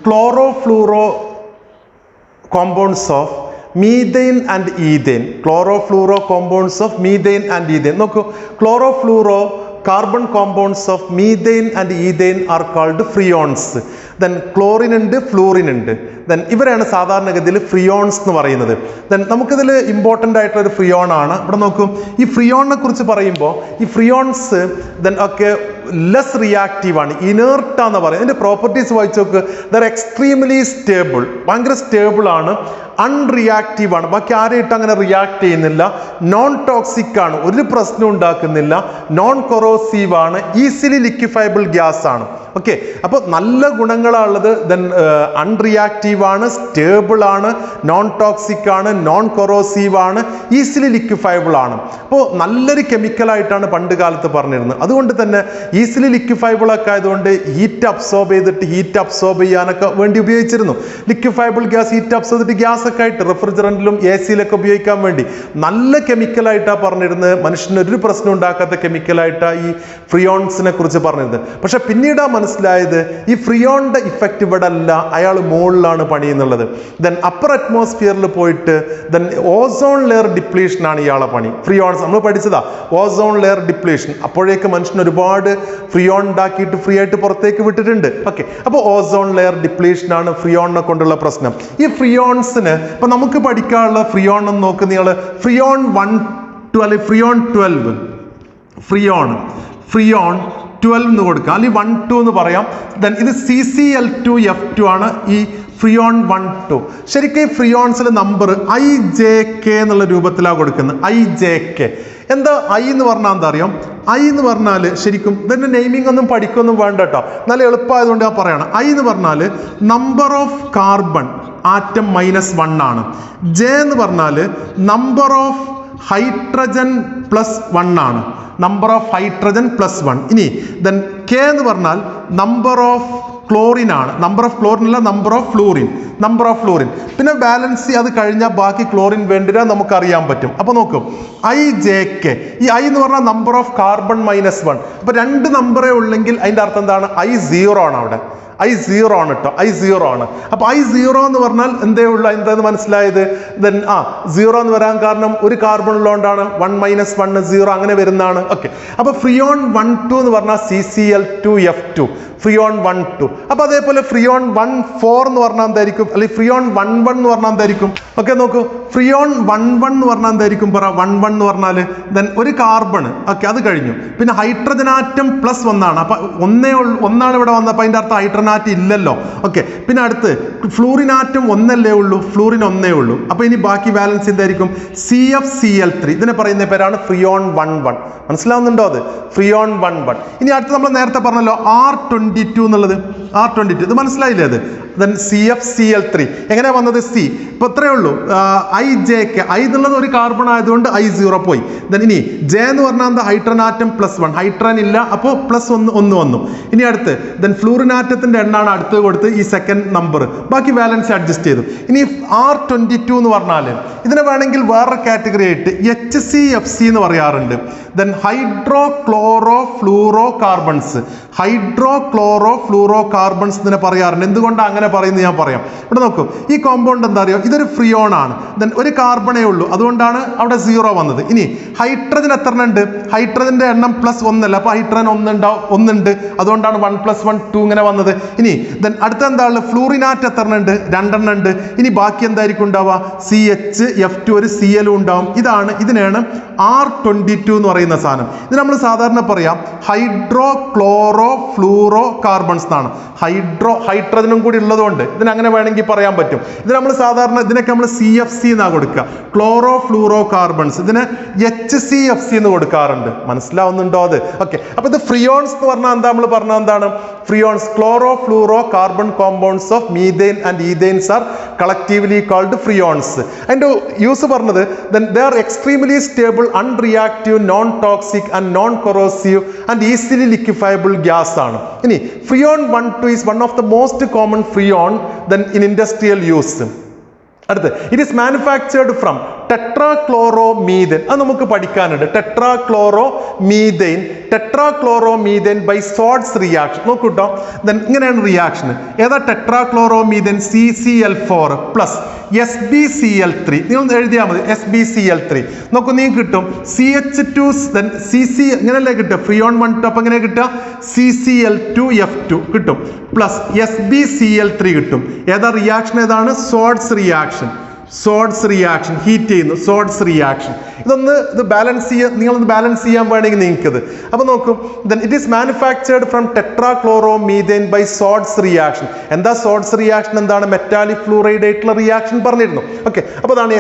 chloro fluoro compounds of methane and ethane. Chloro fluoro compounds of methane and ethane. നോക്കൂ, chlorofluoro carbon compounds of methane and ethane are called freons. Then chlorine ഉണ്ട്, ഫ്ലൂറിൻ ഉണ്ട്. ദെൻ ഇവരാണ് സാധാരണഗതിയിൽ ഫ്രിയോൺസ് എന്ന് പറയുന്നത്. ദെൻ നമുക്കിതിൽ ഇമ്പോർട്ടൻ്റ് ആയിട്ടുള്ള ഒരു ഫ്രിയോൺ ആണ്. ഇവിടെ നോക്കും, ഈ ഫ്രിയോണിനെ കുറിച്ച് പറയുമ്പോൾ ഈ ഫ്രിയോൺസ് ദെൻ ഒക്കെ ലെസ് റിയാക്റ്റീവ് ആണ്, ഇനേർട്ടാന്ന് പറയും. ഇതിൻ്റെ പ്രോപ്പർട്ടീസ് വായിച്ചു നോക്ക്. ദർ എക്സ്ട്രീംലി സ്റ്റേബിൾ, ഭയങ്കര സ്റ്റേബിൾ ആണ്. അൺറിയാക്റ്റീവ് ആണ്, ബാക്കി ആരെയിട്ട് അങ്ങനെ റിയാക്ട് ചെയ്യുന്നില്ല. നോൺ ടോക്സിക് ആണ്, ഒരു പ്രശ്നം ഉണ്ടാക്കുന്നില്ല. നോൺ കൊറോസീവ് ആണ്, ഈസിലി ലിക്വിഫയബിൾ ഗ്യാസ് ആണ്. ഓക്കെ, അപ്പോൾ നല്ല ഗുണങ്ങളാണുള്ളത്. ദെൻ അൺറിയാക്റ്റീവ് ആണ്, സ്റ്റേബിൾ ആണ്, നോൺ ടോക്സിക് ആണ്, നോൺ കൊറോസീവ് ആണ്, ഈസിലി ലിക്വിഫയബിൾ ആണ്. അപ്പോൾ നല്ലൊരു കെമിക്കലായിട്ടാണ് പണ്ട് കാലത്ത് പറഞ്ഞിരുന്നത്. അതുകൊണ്ട് തന്നെ ഈസിലി ലിക്വിഫയബിൾ ഒക്കെ ആയതുകൊണ്ട് ഹീറ്റ് അബ്സോർബ് ചെയ്തിട്ട് ഹീറ്റ് അബ്സോർബ് ചെയ്യാനൊക്കെ വേണ്ടി ഉപയോഗിച്ചിരുന്നു. ലിക്വിഫയബിൾ ഗ്യാസ് ഹീറ്റ് അബ്സോർബ് ചെയ്തിട്ട് ഗ്യാസ് ഒക്കെ ആയിട്ട് റെഫ്രിജറന്റിലും AC യിലൊക്കെ ഉപയോഗിക്കാൻ വേണ്ടി നല്ല കെമിക്കലായിട്ടാണ് പറഞ്ഞിരുന്നത്. മനുഷ്യന് ഒരു പ്രശ്നം ഉണ്ടാക്കാത്ത കെമിക്കലായിട്ടാണ് ഈ ഫ്രിയോൺസിനെ കുറിച്ച് പറഞ്ഞിരുന്നത്. പക്ഷെ പിന്നീടാ മനസ്സിലായത് ഈ ഫ്രിയോണിന്റെ ഇഫക്റ്റ് ഇവിടെ അല്ല, അയാൾ മുകളിലാണ് പണിയുന്നുള്ളത്. ദെൻ അപ്പർ അറ്റ്മോസ്ഫിയറിൽ പോയിട്ട് ദെൻ ഓസോൺ ലെയർ ഡിപ്ലീഷൻ ആണ് ഇയാളെ പണി. ഫ്രിയോൺസ് നമ്മൾ പഠിച്ചതാ, ഓസോൺ ലെയർ ഡിപ്ലീഷൻ. അപ്പോഴേക്ക് മനുഷ്യൻ ഒരുപാട് ഫ്രിയോൺ ഉണ്ടാക്കിയിട്ട് ഫ്രീ ആയിട്ട് പുറത്തേക്ക് വിട്ടിട്ടുണ്ട്. ഓക്കെ, അപ്പോൾ ഓസോൺ ലെയർ ഡിപ്ലീഷൻ ആണ് ഫ്രിയോണിനെ കൊണ്ടുള്ള പ്രശ്നം. ഈ ഫ്രിയോൺസിന് ഇപ്പൊ നമുക്ക് പഠിക്കാനുള്ള ഫ്രിയോൺ എന്ന് നോക്കുന്ന നിങ്ങൾ ഫ്രിയോൺ 1 അല്ലെങ്കിൽ ഫ്രിയോൺ 12, ഫ്രിയോൺ 12 എന്ന് കൊടുക്കുക, അല്ലെങ്കിൽ 1,2 എന്ന് പറയാം. ദെൻ ഇത് CCl2F2 ആണ് ഈ ഫ്രിയോൺ 1,2. ശരിക്കും ഈ ഫ്രിയോൺസിലെ നമ്പർ IJK എന്നുള്ള രൂപത്തിലാണ് കൊടുക്കുന്നത്. IJK എന്താ I എന്ന് പറഞ്ഞാൽ എന്താ അറിയാം? I എന്ന് പറഞ്ഞാൽ ശരിക്കും ഇതിന്റെ നെയിമിംഗ് ഒന്നും പഠിക്കൊന്നും വേണ്ട കേട്ടോ, നല്ല എളുപ്പമായതുകൊണ്ട് ഞാൻ പറയണം. I എന്ന് പറഞ്ഞാൽ നമ്പർ ഓഫ് കാർബൺ ആറ്റം -1 ആണ്. J എന്ന് പറഞ്ഞാൽ നമ്പർ ഓഫ് ഹൈഡ്രജൻ +1 ആണ്, നമ്പർ ഓഫ് ഹൈഡ്രജൻ +1. ഇനി ദെൻ K എന്ന് പറഞ്ഞാൽ നമ്പർ ഓഫ് ക്ലോറിൻ ആണ്. നമ്പർ ഓഫ് ക്ലോറിൻ അല്ല, നമ്പർ ഓഫ് ഫ്ലൂറിൻ. പിന്നെ ബാലൻസ് അത് കഴിഞ്ഞാൽ ബാക്കി ക്ലോറിൻ വേണ്ടില്ല നമുക്കറിയാൻ പറ്റും. അപ്പൊ നോക്കും IJK, ഈ I എന്ന് പറഞ്ഞാൽ നമ്പർ ഓഫ് കാർബൺ -1. അപ്പൊ 2 നമ്പറേ ഉള്ളെങ്കിൽ അതിന്റെ അർത്ഥം എന്താണ്? I 0 ആണ് അവിടെ. I 0 ആണ് കേട്ടോ, I 0 ആണ്. അപ്പൊ I 0 എന്ന് പറഞ്ഞാൽ എന്തേ ഉള്ളു, എന്താന്ന് മനസ്സിലായത്? ദെൻ 0 എന്ന് വരാൻ കാരണം ഒരു കാർബൺ ഉള്ളതുകൊണ്ടാണ്. 1 - 1 0 അങ്ങനെ വരുന്നതാണ്. ഓക്കെ, അപ്പൊ ഫ്രിയോൺ 1,2 എന്ന് പറഞ്ഞാൽ CCl2F2, ഫ്രിയോൺ 1,2. അപ്പൊ അതേപോലെ ഫ്രിയോൺ 1,4 എന്ന് പറഞ്ഞാൽ എന്തായിരിക്കും? അല്ലെങ്കിൽ ഫ്രിയോൺ 1,1 എന്ന് പറഞ്ഞാൽ എന്തായിരിക്കും? ഓക്കെ, നോക്കൂ, ഫ്രിയോൺ 1,1 എന്ന് പറഞ്ഞാൽ എന്തായിരിക്കും? പറ 1,1 എന്ന് പറഞ്ഞാൽ ദെൻ ഒരു കാർബൺ. ഓക്കെ, അത് കഴിഞ്ഞു. പിന്നെ ഹൈഡ്രജൻ ആറ്റം +1 ആണ്. അപ്പൊ ഒന്നാണ് ഇവിടെ വന്നത്. അപ്പൊ അതിന്റെ അർത്ഥം ഹൈഡ്രജൻ ആറ്റം ഇല്ലല്ലോ. ഓക്കെ, പിന്നെ അടുത്ത് ഫ്ലൂറിൻ ആറ്റം 1 ഉള്ളൂ, ഫ്ലൂറിൻ 1 ഉള്ളൂ. അപ്പൊ ഇനി ബാക്കി ബാലൻസ് എന്തായിരിക്കും? CFCl3. ഇതിനെ പറയുന്ന പേരാണ് ഫ്രിയോൺ 1,1. മനസ്സിലാവുന്നുണ്ടോ? അത് ഫ്രിയോൺ 1,1. ഇനി അടുത്ത് നമ്മൾ നേരത്തെ പറഞ്ഞല്ലോ R22 എന്നുള്ളത്. R22 ഇത് മനസ്സിലായില്ലേ? അത് ദെൻ CFCl3 എങ്ങനെയാ വന്നത്? C. ഇപ്പൊ ഇത്രയേ ഉള്ളൂ. IJK, I എന്നുള്ളത് ഒരു കാർബൺ ആയതുകൊണ്ട് I 0 പോയി. ദെൻ ഇനി J എന്ന് പറഞ്ഞാൽ എന്താ? ഹൈഡ്രജൻ ആറ്റം +1, ഹൈഡ്രജൻ ഇല്ല, അപ്പോൾ +1 വന്നു. ഇനി അടുത്ത് ദെൻ ഫ്ലൂറിൻ ആറ്റത്തിന്റെ എണ്ണാണ് അടുത്ത് കൊടുത്ത് ഈ സെക്കൻഡ് നമ്പർ. ബാക്കി ബാലൻസ് അഡ്ജസ്റ്റ് ചെയ്തു. ഇനി R22 എന്ന് പറഞ്ഞാൽ ഇതിനെ വേണമെങ്കിൽ വേറെ കാറ്റഗറി ആയിട്ട് HCFC എന്ന് പറയാറുണ്ട്. Then hydro chloro fluoro carbons ഇതിനെ പറയാറുണ്ട്. എന്തുകൊണ്ടാണ് അങ്ങനെ പറയുന്നത് ഞാൻ പറയാം. ഇവിടെ നോക്കൂ, ഈ കോമ്പൗണ്ട് എന്താ അറിയോ? ഇതൊരു ഫ്രിയോൺ ആണ്. ദെൻ ഒരു കാർബണേ ഉള്ളൂ, അതുകൊണ്ടാണ് അവിടെ 0 വന്നത്. ഇനി ഹൈഡ്രജൻ എത്ര ഉണ്ട്? ഹൈഡ്രജന്റെ എണ്ണം +1 അല്ല, അപ്പൊ ഹൈഡ്രജൻ 1 ഉണ്ട്, അതുകൊണ്ടാണ് 1 + 1 2 ഇങ്ങനെ വന്നത്. ഇനി ദെൻ അടുത്ത എന്താണ്? ഫ്ലൂറിനാറ്റ് എത്ര ഉണ്ട്? 2 ഉണ്ട്. ഇനി ബാക്കി എന്തായിരിക്കും ഉണ്ടാവുക? CHF2 ഒരു Cl ഉണ്ടാവും. ഇതിനാണ് R22 എന്ന് പറയുന്ന സാധനം. ഇത് നമ്മൾ സാധാരണ പറയാം ഹൈഡ്രോ ക്ലോറോ ഫ്ലൂറോ കാർബൺസ് എന്നാണ്. ഹൈഡ്രജനും കൂടി ഉള്ളതുകൊണ്ട് ഇതിന് അങ്ങനെ വേണമെങ്കിൽ പറയാൻ പറ്റും. ഇത് നമ്മൾ സാധാരണ ഇതിനൊക്കെ നമ്മൾ CFC എന്നാ കൊടുക്കുക, ക്ലോറോ ഫ്ലൂറോ കാർബൺസ്. ഇതിന് HCFC എന്ന് കൊടുക്കാറുണ്ട്. മനസ്സിലാവുന്നുണ്ടോ അത്? ഓക്കെ, അപ്പൊ ഇത് ഫ്രിയോൺസ് എന്ന് പറഞ്ഞാൽ എന്താ? നമ്മൾ പറഞ്ഞാൽ എന്താണ്? Freons chloro fluoro carbon compounds of methane and ethanes are collectively called freons. അതിന്റെ യൂസ് പറഞ്ഞത് they are extremely stable, unreactive, non-toxic and non-corrosive and easily liquefiable gas ആണ്. ഇനി freon 1,2 is one of the most common freon then in industrial use. അടുത്ത് it is manufactured from ടെട്രാക്ലോറോമീഥെയ്ൻ. അത് നമുക്ക് പഠിക്കാനുണ്ട്. ടെട്രാക്ലോറോമീഥെയ്ൻ by swords reaction. നോക്കൂട്ടോ, then ഇങ്ങനെയാണ് reaction. ഏതാ ടെട്രാക്ലോറോമീഥെയ്ൻ? CCl4 plus SbCl3. നിങ്ങൾ എഴുതിയാൽ മതി SbCl3. നോക്കൂ, നിങ്ങൾക്ക് കിട്ടും CH2 ദെൻ CC ഇങ്ങനെയല്ലേ കിട്ടുക? ഫ്രിയോൺ 1,2 അപ്പൊ ഇങ്ങനെ കിട്ടുക CCl2F2 കിട്ടും പ്ലസ് SbCl3 കിട്ടും. ഏതാ റിയാക്ഷൻ? ഏതാണ്? Swords reaction. ഹീറ്റ് ചെയ്യുന്നു, സോഡ്സ് റിയാക്ഷൻ. ഇത് ബാലൻസ് ചെയ്യാൻ, നിങ്ങളൊന്ന് ബാലൻസ് ചെയ്യാൻ വേണമെങ്കിൽ നിങ്ങൾക്കത്. അപ്പൊ നോക്കും, then it is manufactured from tetrachloromethane by swords reaction. എന്താ സോഡ്സ് റിയാക്ഷൻ? എന്താണ്? മെറ്റാലിക് ഫ്ലൂറൈഡ് ആയിട്ടുള്ള റിയാക്ഷൻ പറഞ്ഞിരുന്നു. ഓക്കെ, അപ്പൊ അതാണ്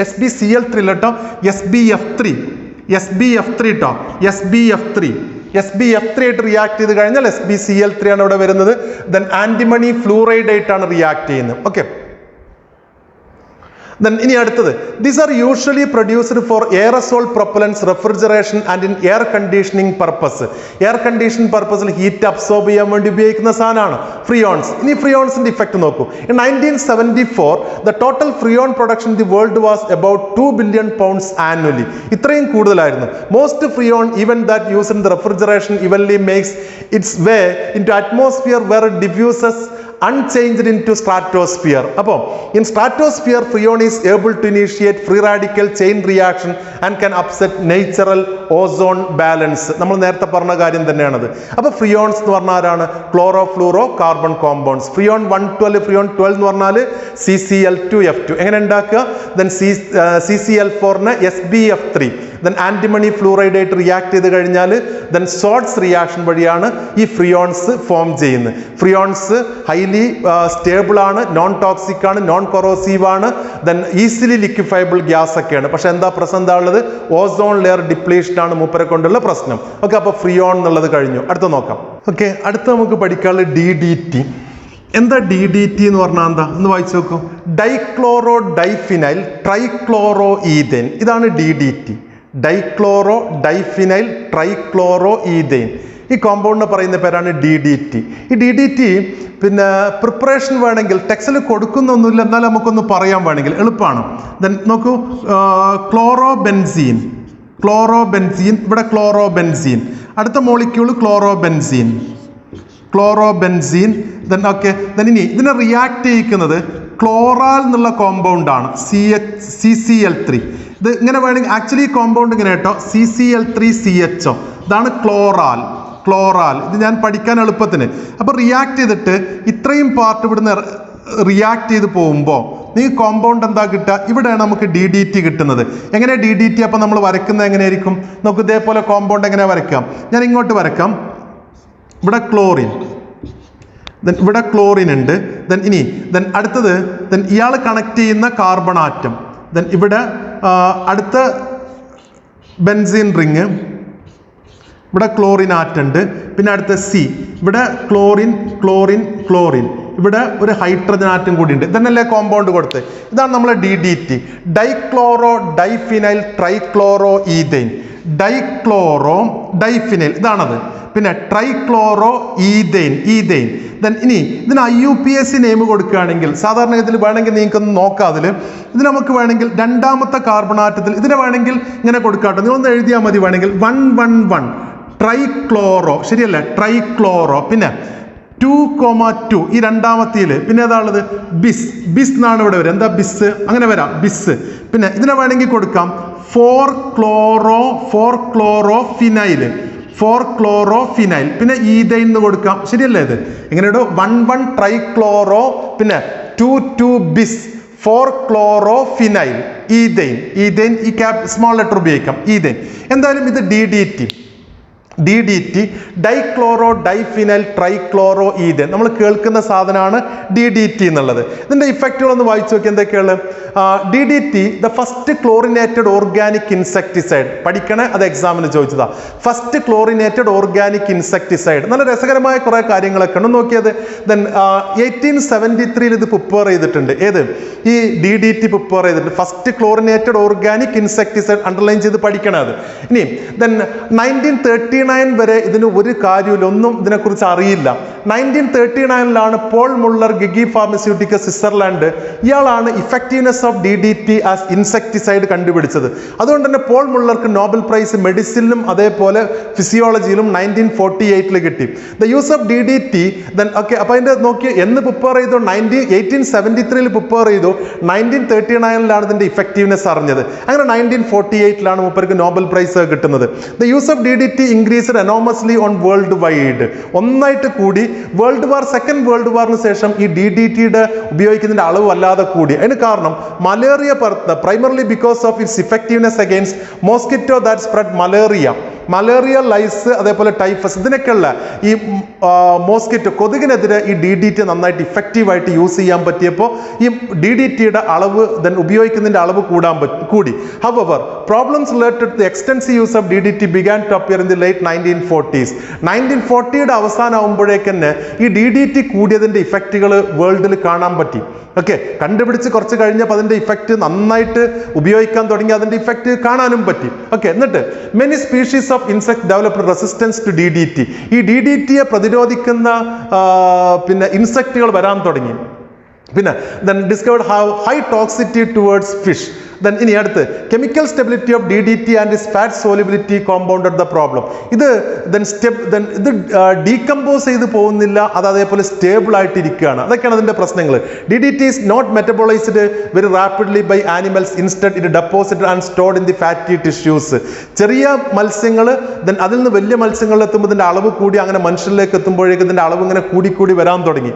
SbCl3 കേട്ടോ, SbF3 കേട്ടോ, SbF3 ആയിട്ട് റിയാക്ട് ചെയ്ത് കഴിഞ്ഞാൽ SbCl3 ആണ് ഇവിടെ വരുന്നത്. ദെൻ ആന്റിമണി ഫ്ലൂറൈഡ് ആയിട്ടാണ് റിയാക്ട് ചെയ്യുന്നത്. ഓക്കെ, then ഇനി അടുത്തത്, these are usually produced for aerosol propellants, refrigeration and in air conditioning purpose. Air condition പർപ്പസിൽ ഹീറ്റ് അബ്സോർബ് ചെയ്യാൻ വേണ്ടി ഉപയോഗിക്കുന്ന സാധനമാണ് ഫ്രിയോൺസ്. ഇനി ഫ്രിയോൺസിന്റെ ഇഫക്റ്റ് നോക്കൂ. In 1974 the total freon production in the world was about 2 billion pounds annually. ഇത്രയും കൂടുതലായിരുന്നു. Most freon, even that used in the refrigeration, eventually makes its way into atmosphere where it diffuses unchanged into stratosphere. അപ്പോൾ in stratosphere freon is able to initiate free radical chain reaction and can upset natural ozone balance. നമ്മൾ നേരത്തെ പറഞ്ഞ കാര്യം തന്നെയാണത്. അപ്പോൾ ഫ്രിയോൺസ് എന്ന് പറഞ്ഞാൽ ആരാണ്? Chloro fluoro carbon compounds. Freon 1,12 freon 12 എന്ന് പറഞ്ഞാൽ CCl2F2 എങ്ങനെ ഉണ്ടാക്കുക? ദെൻ CCl4നെ SbF3, ദെൻ ആന്റിമണി ഫ്ലൂറൈഡ് ആയിട്ട് റിയാക്ട് ചെയ്ത് കഴിഞ്ഞാൽ ദെൻ സോഡ്സ് റിയാക്ഷൻ വഴിയാണ് ഈ ഫ്രിയോൺസ് ഫോം ചെയ്യുന്നത്. ഫ്രിയോൺസ് ഹൈലി സ്റ്റേബിൾ ആണ്, നോൺ ടോക്സിക് ആണ്, നോൺ കൊറോസീവ് ആണ്, ദെൻ ഈസിലി ലിക്വിഫയബിൾ ഗ്യാസ് ഒക്കെയാണ്. പക്ഷെ എന്താ പ്രശ്നം? എന്താ ഉള്ളത്? ഓസോൺ ലെയർ ഡിപ്ലീഷൻ ആണ് മൂപ്പരെ കൊണ്ടുള്ള പ്രശ്നം. ഓക്കെ, അപ്പൊ ഫ്രിയോൺ എന്നുള്ളത് കഴിഞ്ഞു. അടുത്ത നോക്കാം. ഓക്കെ, അടുത്ത നമുക്ക് പഠിക്കാനുള്ളത് DDT. എന്താ DDT എന്ന് പറഞ്ഞാൽ? എന്താ ഒന്ന് വായിച്ചു നോക്കൂ. Dichloro diphenyl trichloro ethane. ഇതാണ് DDT. Dichloro diphenyl trichloro ethane. ഈ കോമ്പൗണ്ടിനെ പറയുന്ന പേരാണ് DDT. ഈ DDT പിന്നെ പ്രിപ്പറേഷൻ വേണമെങ്കിൽ ടെക്സ്റ്റിൽ കൊടുക്കുന്നൊന്നുമില്ല, എന്നാലും നമുക്കൊന്ന് പറയാൻ വേണമെങ്കിൽ എളുപ്പമാണ്. ദെൻ നോക്കൂ, ക്ലോറോബെൻസീൻ, ഇവിടെ ക്ലോറോബെൻസീൻ, അടുത്ത molecule chlorobenzene. Then okay, then ഇനി ഇതിനെ റിയാക്ട് ചെയ്യിക്കുന്നത് ക്ലോറാൽ എന്നുള്ള കോമ്പൗണ്ടാണ്, CCl3. ഇത് ഇങ്ങനെ വേണമെങ്കിൽ ആക്ച്വലി ഈ കോമ്പൗണ്ട് ഇങ്ങനെ കേട്ടോ, CCl3CHO, ഇതാണ് ക്ലോറാൽ. ഇത് ഞാൻ പഠിക്കാൻ എളുപ്പത്തിന്. അപ്പോൾ റിയാക്ട് ചെയ്തിട്ട് ഇത്രയും പാർട്ട് ഇവിടുന്ന് റിയാക്ട് ചെയ്ത് പോകുമ്പോൾ ഈ കോമ്പൗണ്ട് എന്താ കിട്ടുക, ഇവിടെയാണ് നമുക്ക് DDT കിട്ടുന്നത്. എങ്ങനെ DDT അപ്പം നമ്മൾ വരയ്ക്കുന്നത് എങ്ങനെയായിരിക്കും? നമുക്ക് ഇതേപോലെ കോമ്പൗണ്ട് എങ്ങനെ വരയ്ക്കാം? ഞാൻ ഇങ്ങോട്ട് വരയ്ക്കാം. ഇവിടെ ക്ലോറിൻ, ഇവിടെ ക്ലോറിൻ ഉണ്ട്. ദെൻ അടുത്തത് ഇയാൾ കണക്ട് ചെയ്യുന്ന കാർബൺ ആറ്റം. ദെൻ ഇവിടെ അടുത്ത ബെൻസീൻ റിങ്, ഇവിടെ ക്ലോറിൻ ആറ്റം ഉണ്ട്. പിന്നെ അടുത്ത C, ഇവിടെ ക്ലോറിൻ, ഇവിടെ ഒരു ഹൈഡ്രജൻ ആറ്റം കൂടി ഉണ്ട്. ഇതന്നല്ലേ കോമ്പൗണ്ട് കൊടുത്ത്. ഇതാണ് നമ്മളെ DDT, dichloro diphenyl trichloro ethane. Diphenyl ഇതാണത്. പിന്നെ ട്രൈക്ലോറോ ഈഥൈൻ. ദെൻ ഇനി ഇതിന് IUPAC നെയിം കൊടുക്കുകയാണെങ്കിൽ സാധാരണ ഇതിൽ വേണമെങ്കിൽ നിങ്ങൾക്കൊന്ന് നോക്കാം. ഇത് നമുക്ക് വേണമെങ്കിൽ രണ്ടാമത്തെ കാർബൺ ആറ്റത്തിൽ ഇതിനെ വേണമെങ്കിൽ ഇങ്ങനെ കൊടുക്കാട്ടോ, നിങ്ങളൊന്ന് എഴുതിയാൽ മതി വേണമെങ്കിൽ 111 ട്രൈക്ലോറോ, ശരിയല്ലേ? ട്രൈക്ലോറോ. പിന്നെ 2,2 ഈ രണ്ടാമത്തേൽ പിന്നെ ഏതാണുള്ളത്? ബിസ് എന്നാണ് ഇവിടെ വരും. എന്താ ബിസ്? അങ്ങനെ വരാം, ബിസ്. പിന്നെ ഇതിനെ വേണമെങ്കിൽ കൊടുക്കാം 4 ക്ലോറോഫിനൈൽ. പിന്നെ ഈഥൈൻ എന്ന് കൊടുക്കാം, ശരിയല്ലേ? ഇത് എങ്ങനെയോ 11 ട്രൈക്ലോറോ, പിന്നെ 22 ബിസ്, 4 ക്ലോറോഫിനൈൽ, ഈഥൈൻ. ഈ സ്മോൾ ലെറ്റർ ഉപയോഗിക്കാം, ഈഥൈൻ. എന്തായാലും ഇത് DDT, dichloro diphenyl trichloro ethyne. നമ്മൾ കേൾക്കുന്ന സാധനമാണ് DDT എന്നുള്ളത്. ഇതിന്റെ ഇഫക്റ്റുകളൊന്ന് വായിച്ചു നോക്കി എന്തൊക്കെയാണ്. DDT, the first chlorinated organic insecticide. പഠിക്കണേ, അത് എക്സാമിന് ചോദിച്ചതാ. First chlorinated organic insecticide. നല്ല രസകരമായ കുറെ കാര്യങ്ങളൊക്കെ ഉണ്ട്, നോക്കിയത്. ദെൻ 1873 ഇത് പ്രിപ്പയർ ചെയ്തിട്ടുണ്ട്. ഏത്? ഈ DDT പ്രിപ്പയർ ചെയ്തിട്ടുണ്ട്. First chlorinated organic insecticide underline ചെയ്ത് പഠിക്കണം അത്. ഇനി ദെൻ 1939 വരെ ഇതിന് ഒരു കാര്യമില്ല, ഒന്നും ഇതിനെക്കുറിച്ച് അറിയില്ല. 1939 Paul Muller, Geigy pharmaceutical, Switzerland, ഇയാളാണ് effectiveness of DDT as insecticide കണ്ടുപിടിച്ചത്. അതുകൊണ്ട് തന്നെ പോൾ മുള്ളർക്ക് നോബൽ പ്രൈസ് മെഡിസിനിലും അതേപോലെ ഫിസിയോളജിയിലും 1948 കിട്ടി. The use of DDT then okay. അപ്പോൾ അതിൻ്റെ നോക്കി എന്ന് പ്രിപ്പയർ ചെയ്തു? 1873 പ്രിപ്പയർ ചെയ്തു. 1939 ഇതിന്റെ ഇഫക്റ്റീവ്നെസ് അറിഞ്ഞത്. അങ്ങനെ 1948 മൂപ്പർക്ക് നോബൽ പ്രൈസ് കിട്ടുന്നത്. The use of DDT increased enormously on world wide. ഒന്നായിട്ട് കൂടി. സെക്കൻഡ് വേൾഡ് വാറിന് ശേഷം ഈ DDTയുടെ ഉപയോഗിക്കുന്നതിന്റെ അളവ് വല്ലാതെ കൂടി. അതിന് കാരണം മലേറിയ പരത്തുന്ന, primarily because of its effectiveness against mosquito that spread malaria, lice, അതേപോലെ ടൈഫസ്, ഇതിനൊക്കെയുള്ള ഈ മോസ്കിറ്റോ, കൊതുകിനെതിരെ ഈ DDT നന്നായിട്ട് ഇഫക്റ്റീവായിട്ട് യൂസ് ചെയ്യാൻ പറ്റിയപ്പോൾ ഈ DDTയുടെ അളവ് ഉപയോഗിക്കുന്നതിന്റെ അളവ് കൂടി. However, problems related to the extensive use of DDT began to appear in the late 1940s. 1940 അവസാനമാകുമ്പോഴേക്ക് തന്നെ ഈ DDT കൂടിയതിന്റെ ഇഫക്റ്റുകൾ വേൾഡിൽ കാണാൻ പറ്റി. ഓക്കെ, കണ്ടുപിടിച്ച് കുറച്ച് കഴിഞ്ഞപ്പോൾ അതിന്റെ ഇഫക്റ്റ് നന്നായിട്ട് ഉപയോഗിക്കാൻ തുടങ്ങി, അതിന്റെ ഇഫക്റ്റ് കാണാനും പറ്റി. ഓക്കെ, എന്നിട്ട് many species of insect developed resistance to DDT. ഈ DDTയെ പ്രതിരോധിക്കുന്ന പിന്നെ ഇൻസെക്റ്റുകൾ വരാൻ തുടങ്ങി. പിന്നെ discovered have high toxicity towards fish. ഇനി അടുത്ത് chemical stability of DDT and is fat solubility compounded the problem. ഇത് ഡീകമ്പോസ് ചെയ്ത് പോകുന്നില്ല, അത് അതേപോലെ സ്റ്റേബിൾ ആയിട്ട് ഇരിക്കുകയാണ്. അതൊക്കെയാണ് അതിന്റെ പ്രശ്നങ്ങൾ. DDT is not metabolized very rapidly by animals. Instead, it deposited and stored in the fatty tissues. ചെറിയ മത്സ്യങ്ങൾ അതിൽ നിന്ന് വലിയ മത്സ്യങ്ങളിൽ എത്തുമ്പോൾ ഇതിന്റെ അളവ് കൂടി, അങ്ങനെ മനുഷ്യരിലേക്ക് എത്തുമ്പോഴേക്കും ഇതിന്റെ അളവ് ഇങ്ങനെ കൂടി വരാൻ തുടങ്ങി.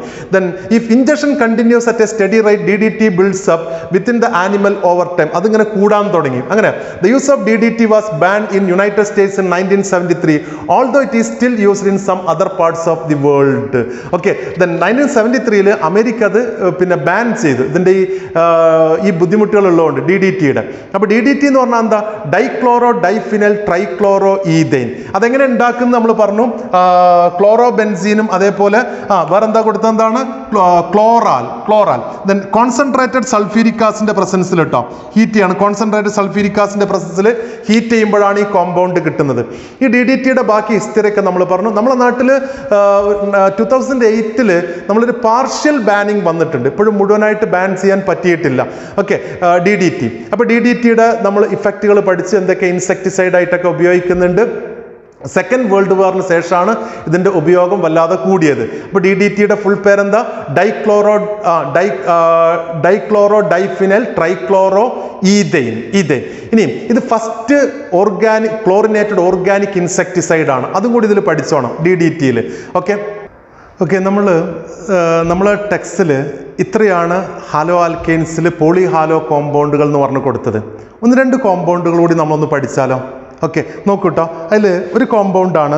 If ingestion continues at a steady rate, DDT builds up within the animal over time. അതിങ്ങനെ കൂടാൻ തുടങ്ങി. അങ്ങനെ the use of DDT was banned in United States in 1973, although it is still used in some other parts of the world. Okay, then 1973 America അത് പിന്നെ ban ചെയ്തു, ഇതിന്റെ ഈ ബുദ്ധിമുട്ടുകൾ ഉള്ളതുകൊണ്ട് DDTയുടെ. അപ്പൊ DDT എന്ന് പറഞ്ഞാൽ എന്താ? Dichloro diphenyl trichloro ethyne. അതെങ്ങനെ ഉണ്ടാക്കുന്നത് നമ്മൾ പറഞ്ഞു. ക്ലോറോബെൻസീനും അതേപോലെ വേറെന്താ കൊടുത്ത എന്താണ്? ക്ലോറാൽ. ദെൻ കോൺസെൻട്രേറ്റഡ് സൾഫ്യൂരിക് ആസിഡിന്റെ പ്രസൻസിൽ കേട്ടോ ഹീറ്റ് ചെയ്യാണ്. കോൺസെൻട്രേറ്റഡ് സൾഫ്യൂരിക് ആസിഡിന്റെ പ്രൊസസ്സിൽ ഹീറ്റ് ചെയ്യുമ്പോഴാണ് ഈ കോമ്പൗണ്ട് കിട്ടുന്നത്. ഈ DDTയുടെ ബാക്കി ഹിസ്റ്ററിയൊക്കെ നമ്മൾ പറഞ്ഞു. നമ്മുടെ നാട്ടിൽ 2008 നമ്മളൊരു പാർഷ്യൽ ബാനിങ് വന്നിട്ടുണ്ട്. ഇപ്പോഴും മുഴുവനായിട്ട് ബാൻ ചെയ്യാൻ പറ്റിയിട്ടില്ല. Okay, DDT. അപ്പോൾ DDTയുടെ നമ്മൾ ഇഫക്റ്റുകൾ പഠിച്ച് എന്തൊക്കെ ഇൻസെക്ടിസൈഡ് ആയിട്ടൊക്കെ ഉപയോഗിക്കുന്നുണ്ട്. സെക്കൻഡ് വേൾഡ് വാറിന് ശേഷമാണ് ഇതിന്റെ ഉപയോഗം വല്ലാതെ കൂടിയത്. അപ്പോൾ DDTയുടെ ഫുൾ പേരെന്താ? Dichloro diphenyl trichloro ethane. ഇനി ഇത് ഫസ്റ്റ് ക്ലോറിനേറ്റഡ് ഓർഗാനിക് ഇൻസെക്ടിസൈഡ് ആണ്. അതും കൂടി ഇതിൽ പഠിച്ചോണം DDTയിൽ. ഓക്കെ, നമ്മളെ ടെക്സ്റ്റിൽ ഇത്രയാണ് ഹാലോ ആൽക്കെയിൻസിൽ പോളി ഹാലോ കോമ്പൗണ്ടുകൾ എന്ന് പറഞ്ഞു കൊടുത്തത്. 1-2 കോമ്പൗണ്ടുകൾ കൂടി നമ്മളൊന്ന് പഠിച്ചാലോ? ഓക്കെ, നോക്കൂട്ടോ. അതിൽ ഒരു കോമ്പൗണ്ടാണ്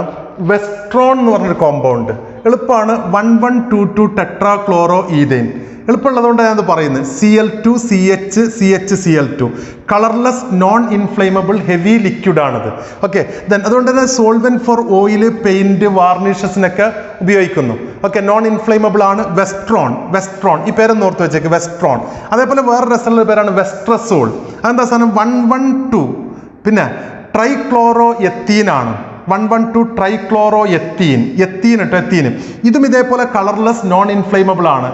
വെസ്ട്രോൺ എന്ന് പറഞ്ഞൊരു കോമ്പൗണ്ട്. എളുപ്പമാണ്. 1122 ടെട്രാക്ലോറോ ഈഥെയിൻ. എളുപ്പമുള്ളതുകൊണ്ട് ഞാനത് പറയുന്നത്. Cl2 CH CH Cl2 colourless non inflammable heavy liquid ആണിത്. ഓക്കെ, അതുകൊണ്ട് തന്നെ സോൾവെന്റ് ഫോർ ഓയിൽ, പെയിന്റ്, വാർണിഷസിനൊക്കെ ഉപയോഗിക്കുന്നു. ഓക്കെ, നോൺ ഇൻഫ്ലേമബിൾ ആണ്. വെസ്ട്രോൺ ഈ പേരൊന്ന് ഓർത്ത് വെച്ചേക്ക്, വെസ്ട്രോൺ. അതേപോലെ വേറെ രസമുള്ള പേരാണ് വെസ്ട്രസോൾ. അതെന്താ സാധനം? 112 പിന്നെ ട്രൈക്ലോറോ എത്തീൻ ആണ്. 112 ട്രൈക്ലോറോ എത്തീൻ. ഇതും ഇതേപോലെ കളർലെസ് നോൺ ഇൻഫ്ലേമബിൾ ആണ്.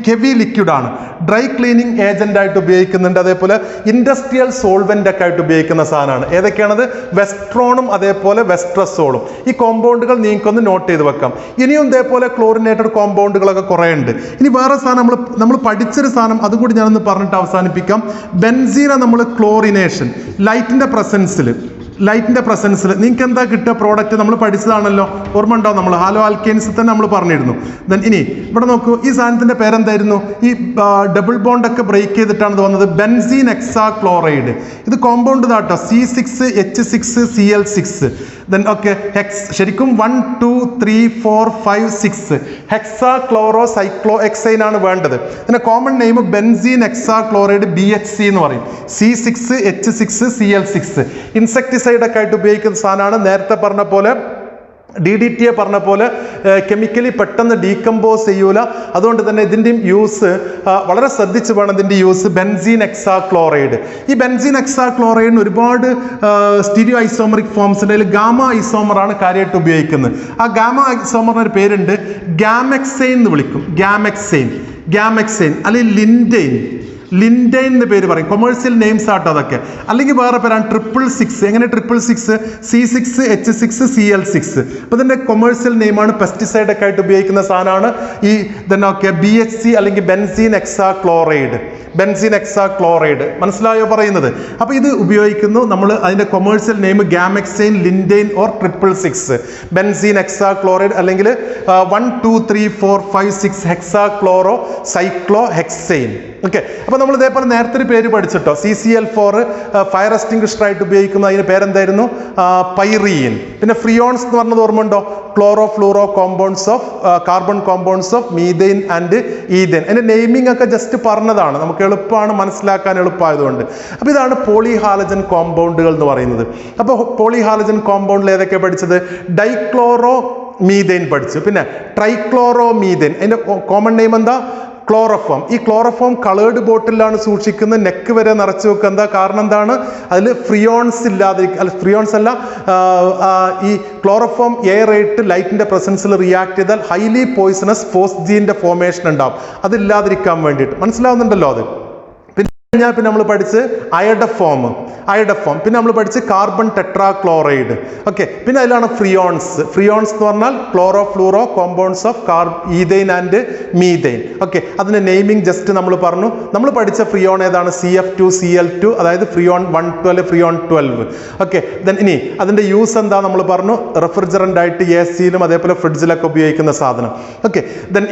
ഹെവി ലിക്വിഡ് ആണ്. ഡ്രൈ ക്ലീനിങ് ഏജന്റ് ആയിട്ട് ഉപയോഗിക്കുന്നുണ്ട്. അതേപോലെ ഇൻഡസ്ട്രിയൽ സോൾവെന്റ് ഒക്കെ ആയിട്ട് ഉപയോഗിക്കുന്ന സാധനമാണ്. ഏതൊക്കെയാണത്? വെസ്ട്രോണും അതേപോലെ വെസ്ട്രസോളും. ഈ കോമ്പൗണ്ടുകൾ നിങ്ങൾക്കൊന്ന് നോട്ട് ചെയ്ത് വെക്കാം. ഇനിയും ഇതേപോലെ ക്ലോറിനേറ്റഡ് കോമ്പൗണ്ടുകളൊക്കെ കുറേ ഉണ്ട്. ഇനി വേറെ സാധനം നമ്മൾ പഠിച്ചൊരു സാധനം അതും കൂടി ഞാനൊന്ന് പറഞ്ഞിട്ട് അവസാനിപ്പിക്കാം. ബെൻസീനെ നമ്മൾ ക്ലോറിനേഷൻ ലൈറ്റിന്റെ പ്രസൻസിൽ നിങ്ങൾക്ക് എന്താ കിട്ടുക? പ്രോഡക്റ്റ് നമ്മൾ പഠിച്ചതാണല്ലോ, ഓർമ്മ ഉണ്ടാവും. നമ്മൾ ഹാലോ ആൽക്കെയിൻസ് തന്നെ നമ്മൾ പറഞ്ഞിരുന്നു. ഇനി ഇവിടെ നോക്കൂ, ഈ സാധനത്തിന്റെ പേരെന്തായിരുന്നു? ഈ ഡബിൾ ബോണ്ട് ഒക്കെ ബ്രേക്ക് ചെയ്തിട്ടാണ് ഇത് വന്നത്. ബെൻസീൻ ഹെക്സാക്ലോറൈഡ്. ഇത് കോമ്പൗണ്ട് ഇതാട്ടോ, C6H6Cl6. ഓക്കെ, ശരിക്കും 1 2 3 4 5 6 ഹെക്സാക്ലോറോ സൈക്ലോ എക്സൈൻ ആണ് വേണ്ടത്. പിന്നെ കോമൺ നെയിം ബെൻസീൻ ഹെക്സാക്ലോറൈഡ് BHC എന്ന് പറയും. C6H6Cl6 ഇൻസെക്ടിസൈഡ് ഒക്കെ ആയിട്ട് ഉപയോഗിക്കുന്ന സാധനമാണ്. നേരത്തെ പറഞ്ഞ പോലെ DDTയെ പറഞ്ഞ പോലെ കെമിക്കലി പെട്ടെന്ന് ഡീകമ്പോസ് ചെയ്യൂല. അതുകൊണ്ട് തന്നെ ഇതിൻ്റെയും യൂസ് വളരെ ശ്രദ്ധിച്ച് വേണം. ഇതിൻ്റെ യൂസ് ബെൻസീൻ ഹെക്സാക്ലോറൈഡ്. ഈ ബെൻസീൻ ഹെക്സാക്ലോറൈഡിന് ഒരുപാട് സ്റ്റീരിയോ ഐസോമറിക് ഫോംസിൻ്റെ ഗാമ ഐസോമറാണ് കാര്യമായിട്ട് ഉപയോഗിക്കുന്നത്. ആ ഗാമ ഐസോമറിന് ഒരു പേരുണ്ട്, ഗാമെക്സൈൻ എന്ന് വിളിക്കും. ഗാമെക്സൈൻ അല്ലെങ്കിൽ ലിൻഡൈൻ എന്ന് പേര് പറയും. കൊമേഴ്സ്യൽ നെയിംസ് ആട്ടോ അതൊക്കെ. അല്ലെങ്കിൽ വേറെ പേരാണ് 666. എങ്ങനെ 666? C6H6Cl6. അപ്പോൾ ഇതിൻ്റെ കൊമേഴ്സ്യൽ നെയിമാണ്. പെസ്റ്റിസൈഡ് ഒക്കെ ആയിട്ട് ഉപയോഗിക്കുന്ന സാധനമാണ് ഈ BHC അല്ലെങ്കിൽ ബെൻസീൻ ഹെക്സാക്ലോറൈഡ്. മനസ്സിലായോ പറയുന്നത്? അപ്പോൾ ഇത് ഉപയോഗിക്കുന്നു നമ്മൾ. അതിൻ്റെ കൊമേഴ്സ്യൽ നെയിം ഗാമെക്സൈൻ, ലിൻഡൈൻ ഓർ 666. ബെൻസീൻ ഹെക്സാക്ലോറൈഡ് അല്ലെങ്കിൽ 1 2 3 4 5 6 ഹെക്സാക്ലോറോ സൈക്ലോ ഹെക്സൈൻ. ഓക്കെ, അപ്പോൾ നമ്മൾ ഇതേപോലെ നേരത്തെ ഒരു പേര് പഠിച്ചിട്ടോ, CCl4 ഫയർ എക്സ്റ്റിംഗ്വിഷർ ആയിട്ട് ഉപയോഗിക്കുന്ന അതിന് പേരെന്തായിരുന്നു? പൈറീൻ. പിന്നെ ഫ്രിയോൺസ് എന്ന് പറഞ്ഞത് ഓർമ്മ ഉണ്ടോ? Chloro fluoro compounds of carbon compounds of methane and ethane. അതിന്റെ നെയിമിംഗ് ഒക്കെ ജസ്റ്റ് പറഞ്ഞതാണ്, നമുക്ക് എളുപ്പമാണ്, മനസ്സിലാക്കാൻ എളുപ്പമായതുകൊണ്ട്. അപ്പോൾ ഇതാണ് പോളിഹാലജൻ കോമ്പൗണ്ടുകൾ എന്ന് പറയുന്നത്. അപ്പോൾ പോളിഹാലജൻ കോമ്പൗണ്ടിൽ ഏതൊക്കെ പഠിച്ചത്? ഡൈക്ലോറോ മീഥെയിൻ പഠിച്ചു. പിന്നെ ട്രൈക്ലോറോ മീഥെയിൻ. അതിന്റെ കോമൺ നെയിം എന്താ? ക്ലോറോഫോം. ഈ ക്ലോറോഫോം കളേർഡ് ബോട്ടിലാണ് സൂക്ഷിക്കുന്നത്. നെക്ക് വരെ നിറച്ചു വെക്കുക. എന്താ കാരണം? എന്താണ്? അതിൽ ഫ്രിയോൺസ് ഫ്രിയോൺസ് അല്ല, ഈ ക്ലോറോഫോം എയറേറ്റ് ലൈറ്റിന്റെ പ്രസൻസിൽ റിയാക്ട് ചെയ്താൽ ഹൈലി പോയിസണസ് ഫോസ്ജീന്റെ ഫോർമേഷൻ ഉണ്ടാവും. അതില്ലാതിരിക്കാൻ വേണ്ടിയിട്ട്. മനസ്സിലാവുന്നുണ്ടല്ലോ അത്? പിന്നെ നമ്മൾ പഠിച്ച് അയഡഫോം. പിന്നെ നമ്മൾ പഠിച്ച് കാർബൺ ടെട്രാക്ലോറൈഡ്. ഓക്കെ, പിന്നെ അതിലാണ് ഫ്രിയോൺസ് എന്ന് പറഞ്ഞാൽ chloro fluoro compounds of ethane and methane. Okay, അതിന്റെ നെയിമിംഗ് ജസ്റ്റ് നമ്മൾ പറഞ്ഞു. നമ്മൾ പഠിച്ച ഫ്രിയോൺ ഏതാണ്? CF2Cl2, അതായത് ഫ്രിയോൺ 112, ഫ്രിയോൺ 12. ഓക്കെ, ഇനി അതിന്റെ യൂസ് എന്താ നമ്മൾ പറഞ്ഞു? റെഫ്രിജറന്റ് ആയിട്ട് AC-യിലും അതേപോലെ ഫ്രിഡ്ജിലൊക്കെ ഉപയോഗിക്കുന്ന സാധനം. ഓക്കെ,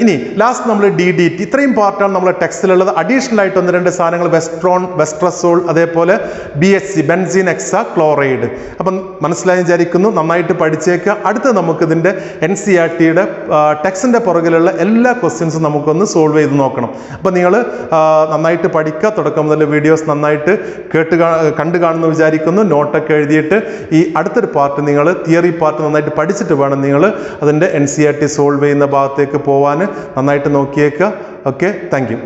ഇനി ലാസ്റ്റ് നമ്മൾ DDT. ഇത്രയും പാർട്ടാണ് നമ്മുടെ ടെക്സ്റ്റിലുള്ളത്. അഡീഷണൽ ആയിട്ട് 1-2 സാധനങ്ങൾ വെസ്ട്രസോൾ, അതേപോലെ BHC ബെൻസീൻ ഹെക്സാക്ലോറൈഡ്. അപ്പം മനസ്സിലായി വിചാരിക്കുന്നു. നന്നായിട്ട് പഠിച്ചേക്കുക. അടുത്ത നമുക്ക് ഇതിന്റെ NCERTയുടെ ടെക്സ്റ്റിന്റെ പുറകിലുള്ള എല്ലാ ക്വസ്റ്റ്യൻസും നമുക്കൊന്ന് സോൾവ് ചെയ്ത് നോക്കണം. അപ്പം നിങ്ങൾ നന്നായിട്ട് പഠിക്കുക. തുടക്കം മുതൽ വീഡിയോസ് നന്നായിട്ട് കണ്ടു കാണുന്നു വിചാരിക്കുന്നു. നോട്ടൊക്കെ എഴുതിയിട്ട് ഈ അടുത്തൊരു പാർട്ട് നിങ്ങൾ തിയറി പാർട്ട് നന്നായിട്ട് പഠിച്ചിട്ട് വേണം നിങ്ങൾ അതിൻ്റെ NCERT സോൾവ് ചെയ്യുന്ന ഭാഗത്തേക്ക് പോകാൻ. നന്നായിട്ട് നോക്കിയേക്കുക. Okay, thank you.